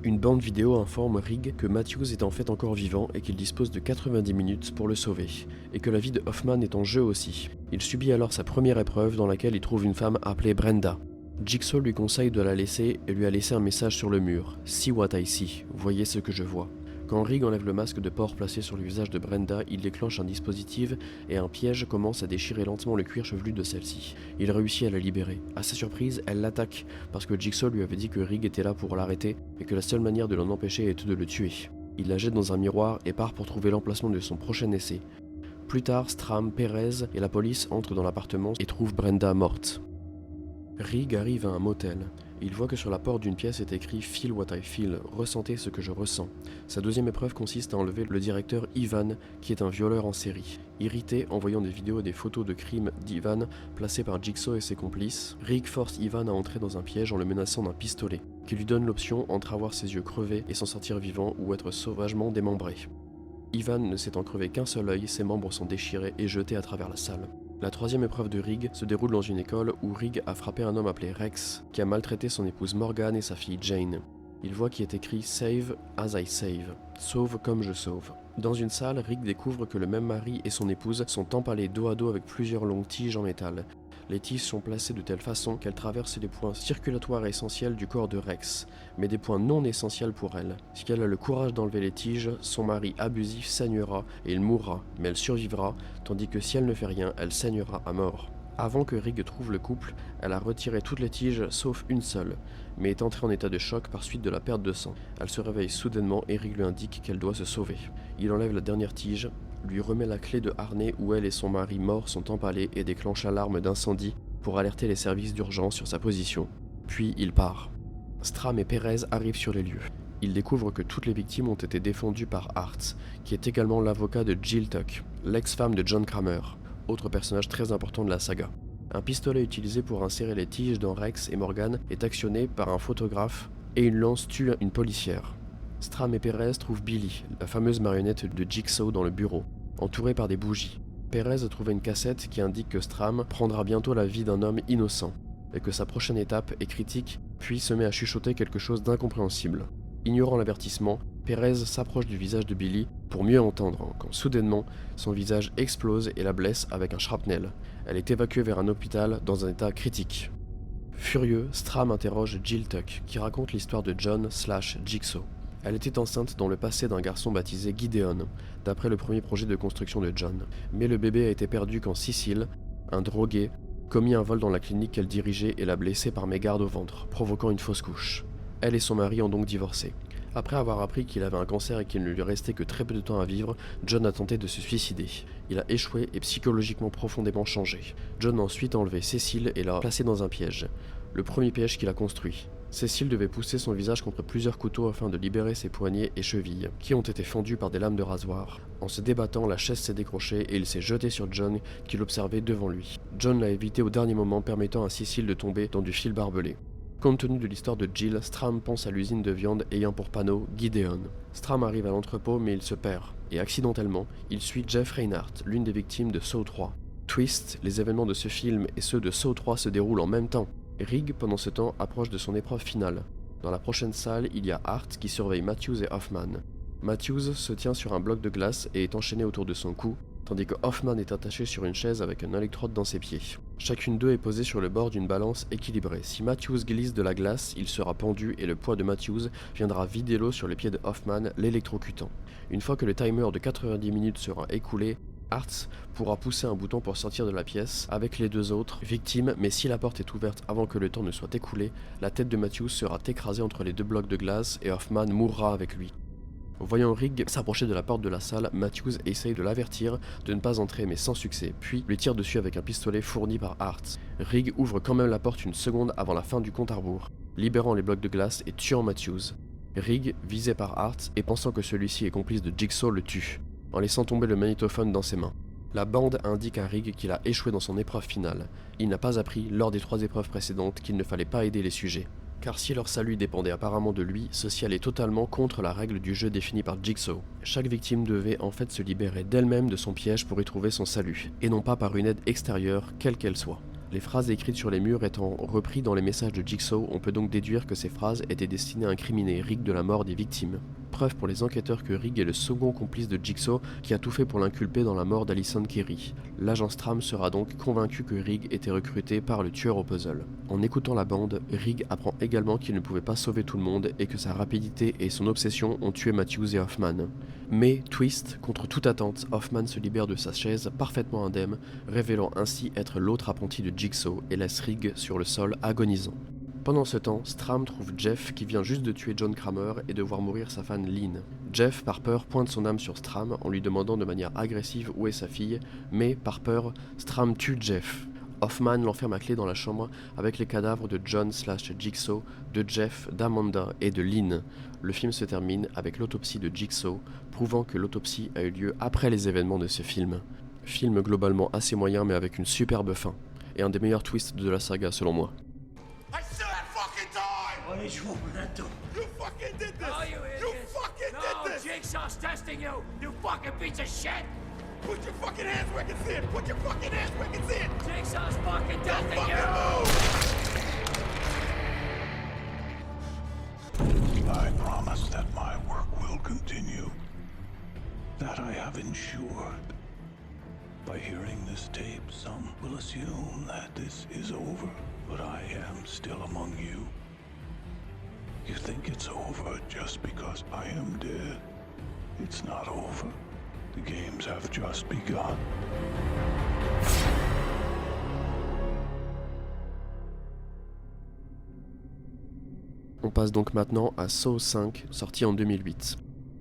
Une bande vidéo informe Rigg que Matthews est en fait encore vivant et qu'il dispose de 90 minutes pour le sauver, et que la vie de Hoffman est en jeu aussi. Il subit alors sa première épreuve dans laquelle il trouve une femme appelée Brenda. Jigsaw lui conseille de la laisser et lui a laissé un message sur le mur. « See what I see », voyez ce que je vois. Quand Rigg enlève le masque de porc placé sur le visage de Brenda, il déclenche un dispositif et un piège commence à déchirer lentement le cuir chevelu de celle-ci. Il réussit à la libérer. À sa surprise, elle l'attaque parce que Jigsaw lui avait dit que Rigg était là pour l'arrêter et que la seule manière de l'en empêcher était de le tuer. Il la jette dans un miroir et part pour trouver l'emplacement de son prochain essai. Plus tard, Stram, Perez et la police entrent dans l'appartement et trouvent Brenda morte. Rigg arrive à un motel. Il voit que sur la porte d'une pièce est écrit « Feel what I feel », « Ressentez ce que je ressens ». Sa deuxième épreuve consiste à enlever le directeur Ivan, qui est un violeur en série. Irrité en voyant des vidéos et des photos de crimes d'Ivan placées par Jigsaw et ses complices, Rigg force Ivan à entrer dans un piège en le menaçant d'un pistolet, qui lui donne l'option entre avoir ses yeux crevés et s'en sortir vivant ou être sauvagement démembré. Ivan ne s'étant crevé qu'un seul œil, ses membres sont déchirés et jetés à travers la salle. La troisième épreuve de Rigg se déroule dans une école où Rigg a frappé un homme appelé Rex, qui a maltraité son épouse Morgan et sa fille Jane. Il voit qu'il est écrit « Save as I save », « Sauve comme je sauve ». Dans une salle, Rigg découvre que le même mari et son épouse sont empalés dos à dos avec plusieurs longues tiges en métal. Les tiges sont placées de telle façon qu'elles traversent les points circulatoires essentiels du corps de Rex, mais des points non essentiels pour elle. Si elle a le courage d'enlever les tiges, son mari abusif saignera et il mourra, mais elle survivra, tandis que si elle ne fait rien, elle saignera à mort. Avant que Rigg trouve le couple, elle a retiré toutes les tiges sauf une seule, mais est entrée en état de choc par suite de la perte de sang. Elle se réveille soudainement et Rigg lui indique qu'elle doit se sauver. Il enlève la dernière tige, lui remet la clé de harnais où elle et son mari mort sont empalés et déclenche l'alarme d'incendie pour alerter les services d'urgence sur sa position. Puis il part. Stram et Perez arrivent sur les lieux. Ils découvrent que toutes les victimes ont été défendues par Hart, qui est également l'avocat de Jill Tuck, l'ex-femme de John Kramer, autre personnage très important de la saga. Un pistolet utilisé pour insérer les tiges dans Rex et Morgan est actionné par un photographe et une lance tue une policière. Stram et Perez trouvent Billy, la fameuse marionnette de Jigsaw, dans le bureau, entourée par des bougies. Perez a trouvé une cassette qui indique que Stram prendra bientôt la vie d'un homme innocent, et que sa prochaine étape est critique, puis se met à chuchoter quelque chose d'incompréhensible. Ignorant l'avertissement, Perez s'approche du visage de Billy pour mieux entendre, quand soudainement, son visage explose et la blesse avec un shrapnel. Elle est évacuée vers un hôpital dans un état critique. Furieux, Stram interroge Jill Tuck, qui raconte l'histoire de John/Jigsaw. Elle était enceinte dans le passé d'un garçon baptisé Gideon, d'après le premier projet de construction de John. Mais le bébé a été perdu quand Cecil, un drogué, commit un vol dans la clinique qu'elle dirigeait et l'a blessé par mégarde au ventre, provoquant une fausse couche. Elle et son mari ont donc divorcé. Après avoir appris qu'il avait un cancer et qu'il ne lui restait que très peu de temps à vivre, John a tenté de se suicider. Il a échoué et psychologiquement profondément changé. John a ensuite enlevé Cecil et l'a placé dans un piège. Le premier piège qu'il a construit. Cecil devait pousser son visage contre plusieurs couteaux afin de libérer ses poignets et chevilles, qui ont été fendus par des lames de rasoir. En se débattant, la chaise s'est décrochée et il s'est jeté sur John, qui l'observait devant lui. John l'a évité au dernier moment, permettant à Cecil de tomber dans du fil barbelé. Compte tenu de l'histoire de Jill, Stram pense à l'usine de viande ayant pour panneau Gideon. Stram arrive à l'entrepôt mais il se perd, et accidentellement, il suit Jeff Reinhardt, l'une des victimes de Saw 3. Twist, les événements de ce film et ceux de Saw 3 se déroulent en même temps. Rigg, pendant ce temps, approche de son épreuve finale. Dans la prochaine salle, il y a Hart qui surveille Matthews et Hoffman. Matthews se tient sur un bloc de glace et est enchaîné autour de son cou, tandis que Hoffman est attaché sur une chaise avec un électrode dans ses pieds. Chacune d'eux est posée sur le bord d'une balance équilibrée. Si Matthews glisse de la glace, il sera pendu et le poids de Matthews viendra vider l'eau sur les pieds de Hoffman, l'électrocutant. Une fois que le timer de 90 minutes sera écoulé, Hart pourra pousser un bouton pour sortir de la pièce avec les deux autres victimes, mais si la porte est ouverte avant que le temps ne soit écoulé, la tête de Matthews sera écrasée entre les deux blocs de glace et Hoffman mourra avec lui. Voyant Rigg s'approcher de la porte de la salle, Matthews essaye de l'avertir de ne pas entrer mais sans succès, puis lui tire dessus avec un pistolet fourni par Hart. Rigg ouvre quand même la porte une seconde avant la fin du compte à rebours, libérant les blocs de glace et tuant Matthews. Rigg, visé par Hart et pensant que celui-ci est complice de Jigsaw, le tue, en laissant tomber le magnétophone dans ses mains. La bande indique à Rigg qu'il a échoué dans son épreuve finale. Il n'a pas appris, lors des 3 épreuves précédentes, qu'il ne fallait pas aider les sujets. Car si leur salut dépendait apparemment de lui, ceci allait totalement contre la règle du jeu définie par Jigsaw. Chaque victime devait en fait se libérer d'elle-même de son piège pour y trouver son salut, et non pas par une aide extérieure, quelle qu'elle soit. Les phrases écrites sur les murs étant reprises dans les messages de Jigsaw, on peut donc déduire que ces phrases étaient destinées à incriminer Rigg de la mort des victimes. Preuve pour les enquêteurs que Rigg est le second complice de Jigsaw qui a tout fait pour l'inculper dans la mort d'Allison Kerry. L'agent Strahm sera donc convaincu que Rigg était recruté par le tueur au puzzle. En écoutant la bande, Rigg apprend également qu'il ne pouvait pas sauver tout le monde et que sa rapidité et son obsession ont tué Matthews et Hoffman. Mais, twist, contre toute attente, Hoffman se libère de sa chaise parfaitement indemne, révélant ainsi être l'autre apprenti de Jigsaw et laisse Rigg sur le sol agonisant. Pendant ce temps, Strahm trouve Jeff qui vient juste de tuer John Kramer et de voir mourir sa fan Lynn. Jeff, par peur, pointe son âme sur Strahm en lui demandant de manière agressive où est sa fille, mais, par peur, Strahm tue Jeff. Hoffman l'enferme à clé dans la chambre avec les cadavres de John/Jigsaw, de Jeff, d'Amanda et de Lynn. Le film se termine avec l'autopsie de Jigsaw, prouvant que l'autopsie a eu lieu après les événements de ce film. Film globalement assez moyen mais avec une superbe fin, et un des meilleurs twists de la saga selon moi. I said fucking die! What is wrong with that dude? You fucking did this! Oh, you You idiots. fucking No, did this! Jigsaw's testing you! You fucking piece of shit! Put your fucking hands where I can see it! Put your fucking hands where I can see it! Jigsaw's fucking testing Fucking you! move! I promise that my work will continue. That I have ensured. By hearing this tape, some will assume that this is over, but I am still among you. You think it's over just because I am dead. It's not over. The games have just begun. On passe donc maintenant à Saw 5, sorti en 2008.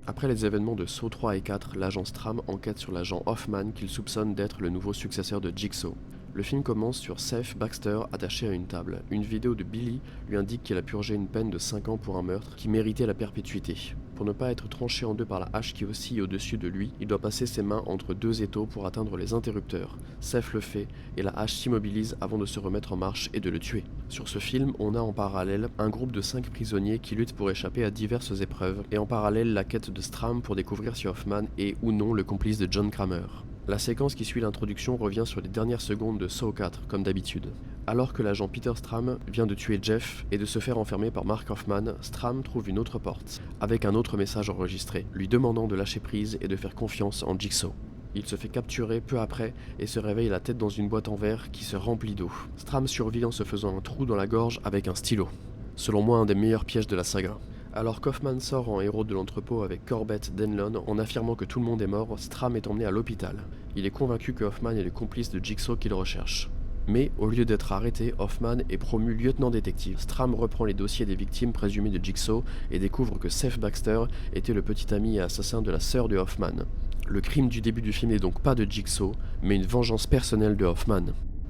Après les événements de Saw 3 et 4, l'agent Strahm enquête sur l'agent Hoffman qu'il soupçonne d'être le nouveau successeur de Jigsaw. Le film commence sur Seth Baxter attaché à une table. Une vidéo de Billy lui indique qu'il a purgé une peine de 5 ans pour un meurtre qui méritait la perpétuité. Pour ne pas être tranché en deux par la hache qui oscille au-dessus de lui, il doit passer ses mains entre 2 étaux pour atteindre les interrupteurs. Seth le fait et la hache s'immobilise avant de se remettre en marche et de le tuer. Sur ce film, on a en parallèle un groupe de 5 prisonniers qui luttent pour échapper à diverses épreuves et en parallèle la quête de Strahm pour découvrir si Hoffman est ou non le complice de John Kramer. La séquence qui suit l'introduction revient sur les dernières secondes de Saw 4, comme d'habitude. Alors que l'agent Peter Strahm vient de tuer Jeff et de se faire enfermer par Mark Hoffman, Strahm trouve une autre porte, avec un autre message enregistré, lui demandant de lâcher prise et de faire confiance en Jigsaw. Il se fait capturer peu après et se réveille la tête dans une boîte en verre qui se remplit d'eau. Strahm survit en se faisant un trou dans la gorge avec un stylo. Selon moi, un des meilleurs pièges de la saga. Alors qu'Hoffman sort en héros de l'entrepôt avec Corbett Denlon en affirmant que tout le monde est mort, Strahm est emmené à l'hôpital. Il est convaincu que Hoffman est le complice de Jigsaw qu'il recherche. Mais au lieu d'être arrêté, Hoffman est promu lieutenant-détective. Strahm reprend les dossiers des victimes présumées de Jigsaw et découvre que Seth Baxter était le petit ami et assassin de la sœur de Hoffman. Le crime du début du film n'est donc pas de Jigsaw, mais une vengeance personnelle de Hoffman.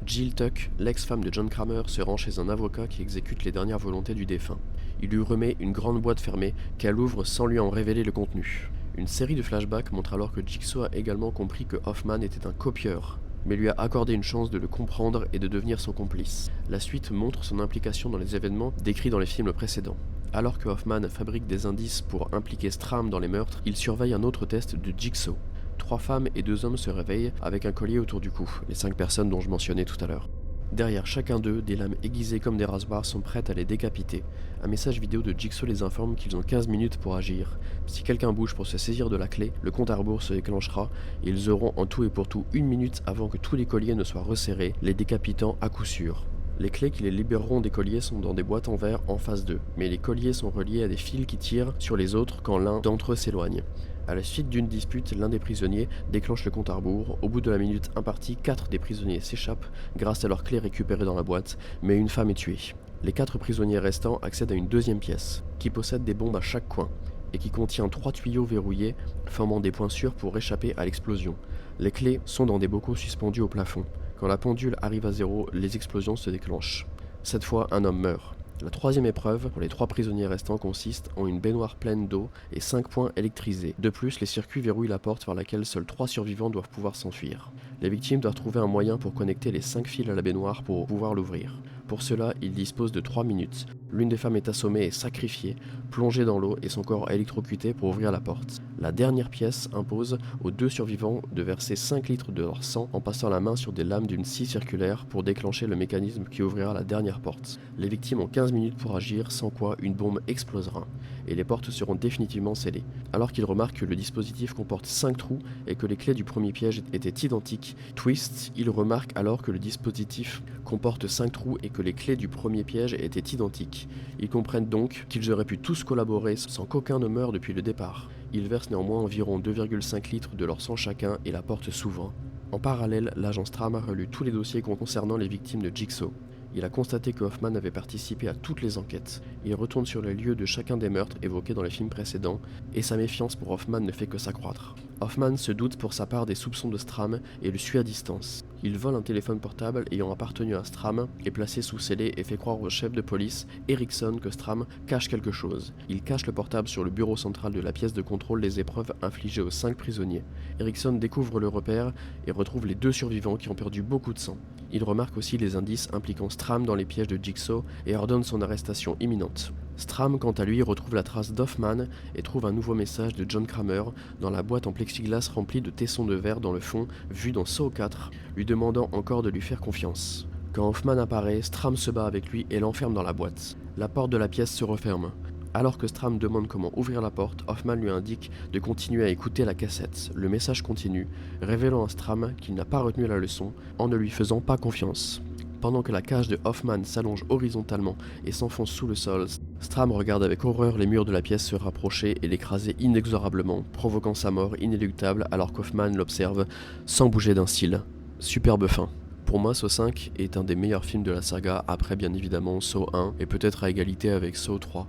Jill Tuck, l'ex-femme de John Kramer, se rend chez un avocat qui exécute les dernières volontés du défunt. Il lui remet une grande boîte fermée qu'elle ouvre sans lui en révéler le contenu. Une série de flashbacks montre alors que Jigsaw a également compris que Hoffman était un copieur, mais lui a accordé une chance de le comprendre et de devenir son complice. La suite montre son implication dans les événements décrits dans les films précédents. Alors que Hoffman fabrique des indices pour impliquer Strahm dans les meurtres, il surveille un autre test de Jigsaw. 3 femmes et 2 hommes se réveillent avec un collier autour du cou, les 5 personnes dont je mentionnais tout à l'heure. Derrière chacun d'eux, des lames aiguisées comme des rasoirs sont prêtes à les décapiter. Un message vidéo de Jigsaw les informe qu'ils ont 15 minutes pour agir. Si quelqu'un bouge pour se saisir de la clé, le compte à rebours se déclenchera et ils auront en tout et pour tout 1 minute avant que tous les colliers ne soient resserrés, les décapitant à coup sûr. Les clés qui les libéreront des colliers sont dans des boîtes en verre en face d'eux, mais les colliers sont reliés à des fils qui tirent sur les autres quand l'un d'entre eux s'éloigne. À la suite d'une dispute, l'un des prisonniers déclenche le compte à rebours. Au bout de la minute impartie, 4 des prisonniers s'échappent grâce à leurs clés récupérées dans la boîte, mais une femme est tuée. Les 4 prisonniers restants accèdent à une deuxième pièce, qui possède des bombes à chaque coin, et qui contient 3 tuyaux verrouillés, formant des points sûrs pour échapper à l'explosion. Les clés sont dans des bocaux suspendus au plafond. Quand la pendule arrive à 0, les explosions se déclenchent. Cette fois, un homme meurt. La troisième épreuve, pour les 3 prisonniers restants, consiste en une baignoire pleine d'eau et 5 points électrisés. De plus, les circuits verrouillent la porte par laquelle seuls 3 survivants doivent pouvoir s'enfuir. Les victimes doivent trouver un moyen pour connecter les 5 fils à la baignoire pour pouvoir l'ouvrir. Pour cela, ils disposent de 3 minutes. L'une des femmes est assommée et sacrifiée, plongée dans l'eau et son corps électrocuté pour ouvrir la porte. La dernière pièce impose aux 2 survivants de verser 5 litres de leur sang en passant la main sur des lames d'une scie circulaire pour déclencher le mécanisme qui ouvrira la dernière porte. Les victimes ont 15 minutes pour agir, sans quoi une bombe explosera et les portes seront définitivement scellées. Alors qu'ils remarquent que le dispositif comporte 5 trous et que les clés du premier piège étaient identiques, Twist, ils remarquent alors que le dispositif comporte 5 trous et que les clés du premier piège étaient identiques. Ils comprennent donc qu'ils auraient pu tous collaborer sans qu'aucun ne meure depuis le départ. Ils versent néanmoins environ 2,5 litres de leur sang chacun et la porte s'ouvre. En parallèle, l'agent Strahm a relu tous les dossiers concernant les victimes de Jigsaw. Il a constaté que Hoffman avait participé à toutes les enquêtes. Il retourne sur les lieux de chacun des meurtres évoqués dans les films précédents, et sa méfiance pour Hoffman ne fait que s'accroître. Hoffman se doute pour sa part des soupçons de Strahm et le suit à distance. Il vole un téléphone portable ayant appartenu à Strahm, est placé sous scellé et fait croire au chef de police, Erickson, que Strahm cache quelque chose. Il cache le portable sur le bureau central de la pièce de contrôle des épreuves infligées aux 5 prisonniers. Erickson découvre le repère et retrouve les 2 survivants qui ont perdu beaucoup de sang. Il remarque aussi les indices impliquant Strahm dans les pièges de Jigsaw et ordonne son arrestation imminente. Strahm, quant à lui, retrouve la trace d'Hoffman et trouve un nouveau message de John Kramer dans la boîte en plexiglas remplie de tessons de verre dans le fond, vue dans Saw 4, lui demandant encore de lui faire confiance. Quand Hoffman apparaît, Strahm se bat avec lui et l'enferme dans la boîte. La porte de la pièce se referme. Alors que Strahm demande comment ouvrir la porte, Hoffman lui indique de continuer à écouter la cassette. Le message continue, révélant à Strahm qu'il n'a pas retenu la leçon en ne lui faisant pas confiance. Pendant que la cage de Hoffman s'allonge horizontalement et s'enfonce sous le sol, Strahm regarde avec horreur les murs de la pièce se rapprocher et l'écraser inexorablement, provoquant sa mort inéluctable alors qu'Hoffman l'observe sans bouger d'un cil. Superbe fin. Pour moi, Saw 5 est un des meilleurs films de la saga, après bien évidemment Saw 1 et peut-être à égalité avec Saw 3.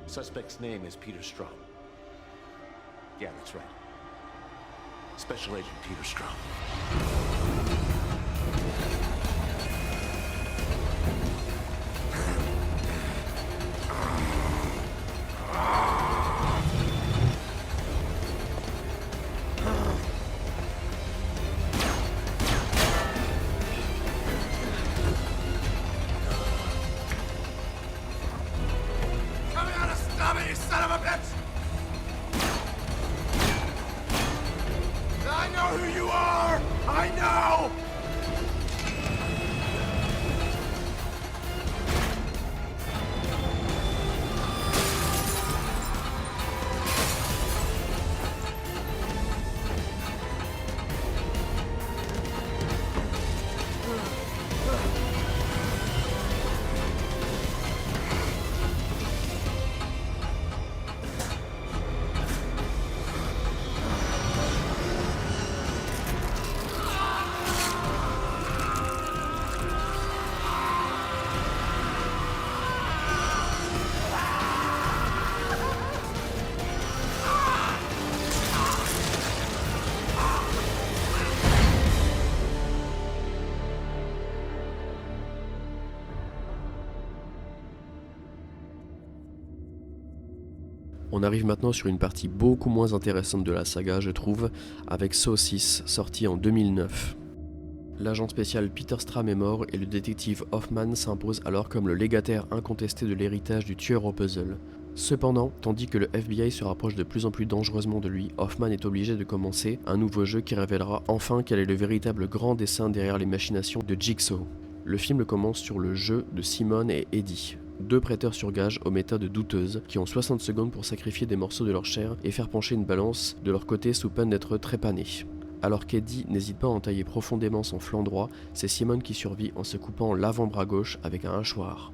Suspect's name is Peter Strahm. Yeah, that's right. Special Agent Peter Strahm. Come here to stop it, you son of a bitch! I know who you are! I know! On arrive maintenant sur une partie beaucoup moins intéressante de la saga, je trouve, avec Saw 6, sorti en 2009. L'agent spécial Peter Strahm est mort et le détective Hoffman s'impose alors comme le légataire incontesté de l'héritage du tueur au puzzle. Cependant, tandis que le FBI se rapproche de plus en plus dangereusement de lui, Hoffman est obligé de commencer un nouveau jeu qui révélera enfin quel est le véritable grand dessein derrière les machinations de Jigsaw. Le film commence sur le jeu de Simone et Eddie, deux prêteurs sur gage aux méthodes douteuses qui ont 60 secondes pour sacrifier des morceaux de leur chair et faire pencher une balance de leur côté sous peine d'être trépanés. Alors qu'Eddie n'hésite pas à entailler profondément son flanc droit, c'est Simone qui survit en se coupant l'avant-bras gauche avec un hachoir.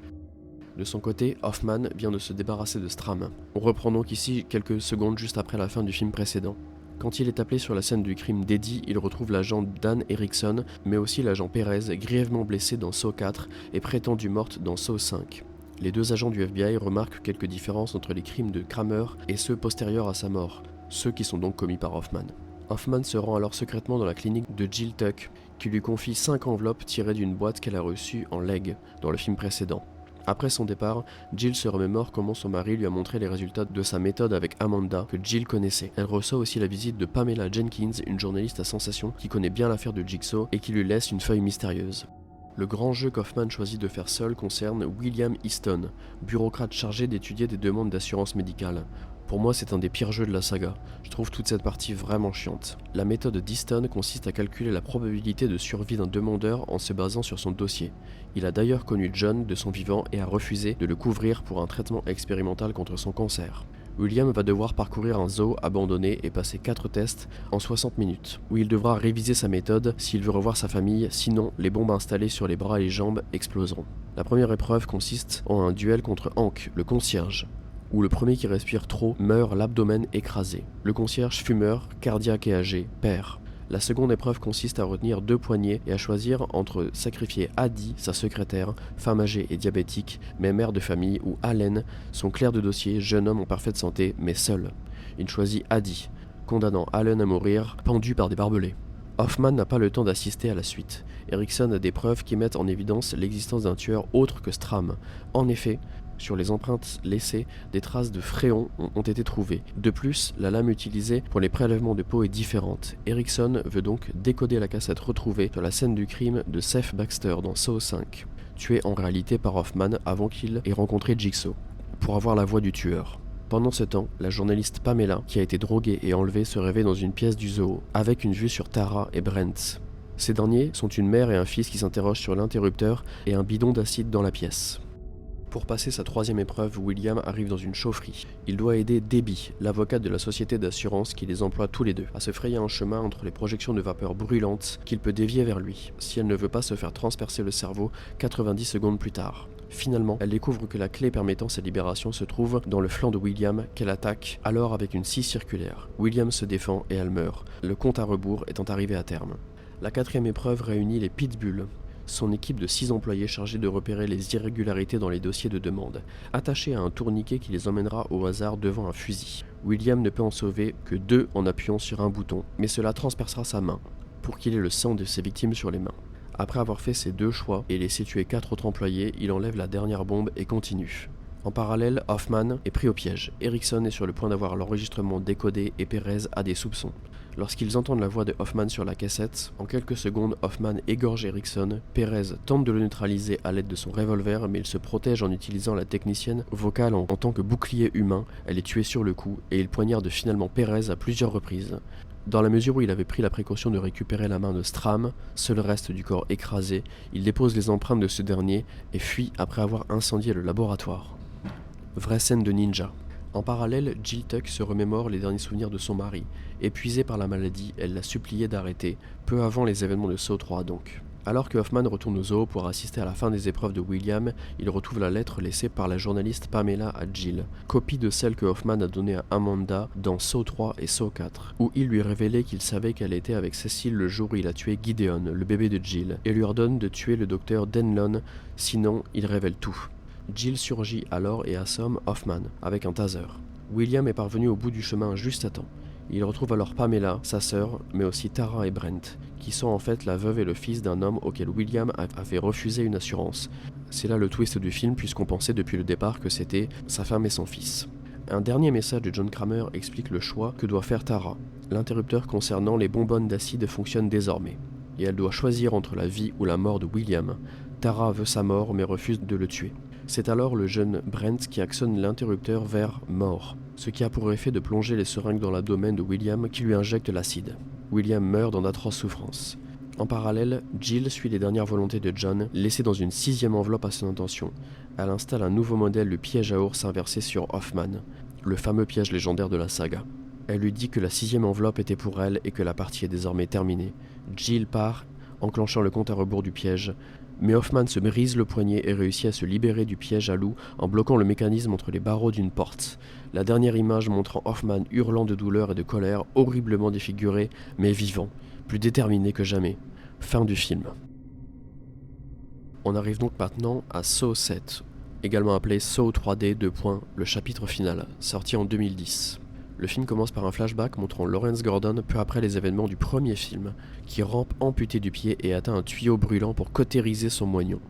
De son côté, Hoffman vient de se débarrasser de Stram. On reprend donc ici quelques secondes juste après la fin du film précédent. Quand il est appelé sur la scène du crime d'Eddie, il retrouve l'agent Dan Erickson, mais aussi l'agent Perez, grièvement blessé dans Saw 4 et prétendu morte dans Saw 5. Les deux agents du FBI remarquent quelques différences entre les crimes de Kramer et ceux postérieurs à sa mort, ceux qui sont donc commis par Hoffman. Hoffman se rend alors secrètement dans la clinique de Jill Tuck, qui lui confie 5 enveloppes tirées d'une boîte qu'elle a reçue en legs dans le film précédent. Après son départ, Jill se remémore comment son mari lui a montré les résultats de sa méthode avec Amanda, que Jill connaissait. Elle reçoit aussi la visite de Pamela Jenkins, une journaliste à sensation qui connaît bien l'affaire de Jigsaw et qui lui laisse une feuille mystérieuse. Le grand jeu qu'Hoffman choisit de faire seul concerne William Easton, bureaucrate chargé d'étudier des demandes d'assurance médicale. Pour moi, c'est un des pires jeux de la saga. Je trouve toute cette partie vraiment chiante. La méthode d'Easton consiste à calculer la probabilité de survie d'un demandeur en se basant sur son dossier. Il a d'ailleurs connu John de son vivant et a refusé de le couvrir pour un traitement expérimental contre son cancer. William va devoir parcourir un zoo abandonné et passer 4 tests en 60 minutes, où il devra réviser sa méthode s'il veut revoir sa famille, sinon les bombes installées sur les bras et les jambes exploseront. La première épreuve consiste en un duel contre Hank, le concierge, où le premier qui respire trop meurt l'abdomen écrasé. Le concierge fumeur, cardiaque et âgé, perd. La seconde épreuve consiste à retenir 2 poignées et à choisir entre sacrifier Addie, sa secrétaire, femme âgée et diabétique, mais mère de famille, ou Allen, son clerc de dossier, jeune homme en parfaite santé, mais seul. Il choisit Addie, condamnant Allen à mourir, pendu par des barbelés. Hoffman n'a pas le temps d'assister à la suite. Erickson a des preuves qui mettent en évidence l'existence d'un tueur autre que Stram. En effet, sur les empreintes laissées, des traces de fréon ont été trouvées. De plus, la lame utilisée pour les prélèvements de peau est différente. Erickson veut donc décoder la cassette retrouvée sur la scène du crime de Seth Baxter dans Saw 5, tué en réalité par Hoffman avant qu'il ait rencontré Jigsaw, pour avoir la voix du tueur. Pendant ce temps, la journaliste Pamela, qui a été droguée et enlevée, se réveille dans une pièce du zoo, avec une vue sur Tara et Brent. Ces derniers sont une mère et un fils qui s'interrogent sur l'interrupteur et un bidon d'acide dans la pièce. Pour passer sa 3e épreuve, William arrive dans une chaufferie. Il doit aider Debbie, l'avocate de la société d'assurance qui les emploie tous les deux, à se frayer un chemin entre les projections de vapeur brûlantes qu'il peut dévier vers lui, si elle ne veut pas se faire transpercer le cerveau 90 secondes plus tard. Finalement, elle découvre que la clé permettant sa libération se trouve dans le flanc de William, qu'elle attaque alors avec une scie circulaire. William se défend et elle meurt, le compte à rebours étant arrivé à terme. La 4e épreuve réunit les Pitbulls, son équipe de 6 employés chargés de repérer les irrégularités dans les dossiers de demande, attachés à un tourniquet qui les emmènera au hasard devant un fusil. William ne peut en sauver que 2 en appuyant sur un bouton, mais cela transpercera sa main, pour qu'il ait le sang de ses victimes sur les mains. Après avoir fait ses 2 choix et laissé tuer 4 autres employés, il enlève la dernière bombe et continue. En parallèle, Hoffman est pris au piège. Erickson est sur le point d'avoir l'enregistrement décodé et Perez a des soupçons. Lorsqu'ils entendent la voix de Hoffman sur la cassette, en quelques secondes, Hoffman égorge Erickson. Perez tente de le neutraliser à l'aide de son revolver, mais il se protège en utilisant la technicienne vocale en tant que bouclier humain. Elle est tuée sur le coup et il poignarde finalement Perez à plusieurs reprises. Dans la mesure où il avait pris la précaution de récupérer la main de Stram, seul reste du corps écrasé, il dépose les empreintes de ce dernier et fuit après avoir incendié le laboratoire. Vraie scène de ninja. En parallèle, Jill Tuck se remémore les derniers souvenirs de son mari. Épuisée par la maladie, elle l'a supplié d'arrêter, peu avant les événements de Saw 3 donc. Alors que Hoffman retourne au zoo pour assister à la fin des épreuves de William, il retrouve la lettre laissée par la journaliste Pamela à Jill, copie de celle que Hoffman a donnée à Amanda dans Saw 3 et Saw 4, où il lui révélait qu'il savait qu'elle était avec Cecil le jour où il a tué Gideon, le bébé de Jill, et lui ordonne de tuer le docteur Denlon, sinon il révèle tout. Jill surgit alors et assomme Hoffman avec un taser. William est parvenu au bout du chemin juste à temps. Il retrouve alors Pamela, sa sœur, mais aussi Tara et Brent, qui sont en fait la veuve et le fils d'un homme auquel William avait refusé une assurance. C'est là le twist du film puisqu'on pensait depuis le départ que c'était sa femme et son fils. Un dernier message de John Kramer explique le choix que doit faire Tara. L'interrupteur concernant les bonbonnes d'acide fonctionne désormais, et elle doit choisir entre la vie ou la mort de William. Tara veut sa mort mais refuse de le tuer. C'est alors le jeune Brent qui actionne l'interrupteur vers mort, ce qui a pour effet de plonger les seringues dans l'abdomen de William qui lui injecte l'acide. William meurt dans d'atroces souffrances. En parallèle, Jill suit les dernières volontés de John, laissées dans une 6e enveloppe à son intention. Elle installe un nouveau modèle, le piège à ours inversé sur Hoffman, le fameux piège légendaire de la saga. Elle lui dit que la 6e enveloppe était pour elle et que la partie est désormais terminée. Jill part, enclenchant le compte à rebours du piège, mais Hoffman se brise le poignet et réussit à se libérer du piège à loup en bloquant le mécanisme entre les barreaux d'une porte. La dernière image montrant Hoffman hurlant de douleur et de colère, horriblement défiguré, mais vivant, plus déterminé que jamais. Fin du film. On arrive donc maintenant à Saw 7, également appelé Saw 3D : le chapitre final, sorti en 2010. Le film commence par un flashback montrant Lawrence Gordon peu après les événements du premier film, qui rampe amputé du pied et atteint un tuyau brûlant pour cautériser son moignon.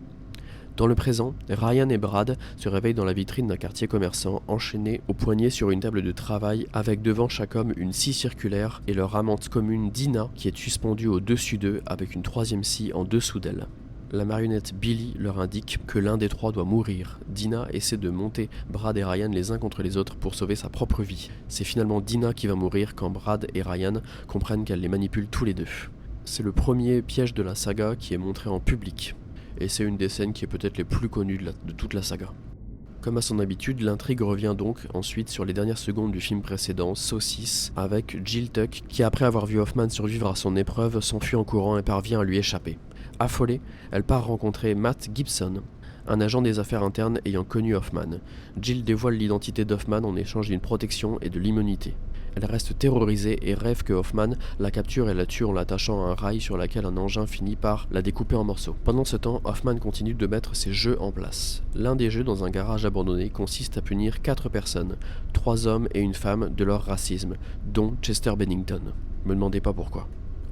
Dans le présent, Ryan et Brad se réveillent dans la vitrine d'un quartier commerçant, enchaînés au poignet sur une table de travail, avec devant chaque homme une scie circulaire et leur amante commune Dina qui est suspendue au-dessus d'eux avec une 3e scie en dessous d'elle. La marionnette Billy leur indique que l'un des trois doit mourir. Dina essaie de monter Brad et Ryan les uns contre les autres pour sauver sa propre vie. C'est finalement Dina qui va mourir quand Brad et Ryan comprennent qu'elle les manipule tous les deux. C'est le premier piège de la saga qui est montré en public, et c'est une des scènes qui est peut-être les plus connues de toute la saga. Comme à son habitude, l'intrigue revient donc ensuite sur les dernières secondes du film précédent, Saw 6, avec Jill Tuck qui, après avoir vu Hoffman survivre à son épreuve, s'enfuit en courant et parvient à lui échapper. Affolée, elle part rencontrer Matt Gibson, un agent des affaires internes ayant connu Hoffman. Jill dévoile l'identité d'Hoffman en échange d'une protection et de l'immunité. Elle reste terrorisée et rêve que Hoffman la capture et la tue en l'attachant à un rail sur lequel un engin finit par la découper en morceaux. Pendant ce temps, Hoffman continue de mettre ses jeux en place. L'un des jeux dans un garage abandonné consiste à punir 4 personnes, 3 hommes et une femme de leur racisme, dont Chester Bennington. Me demandez pas pourquoi.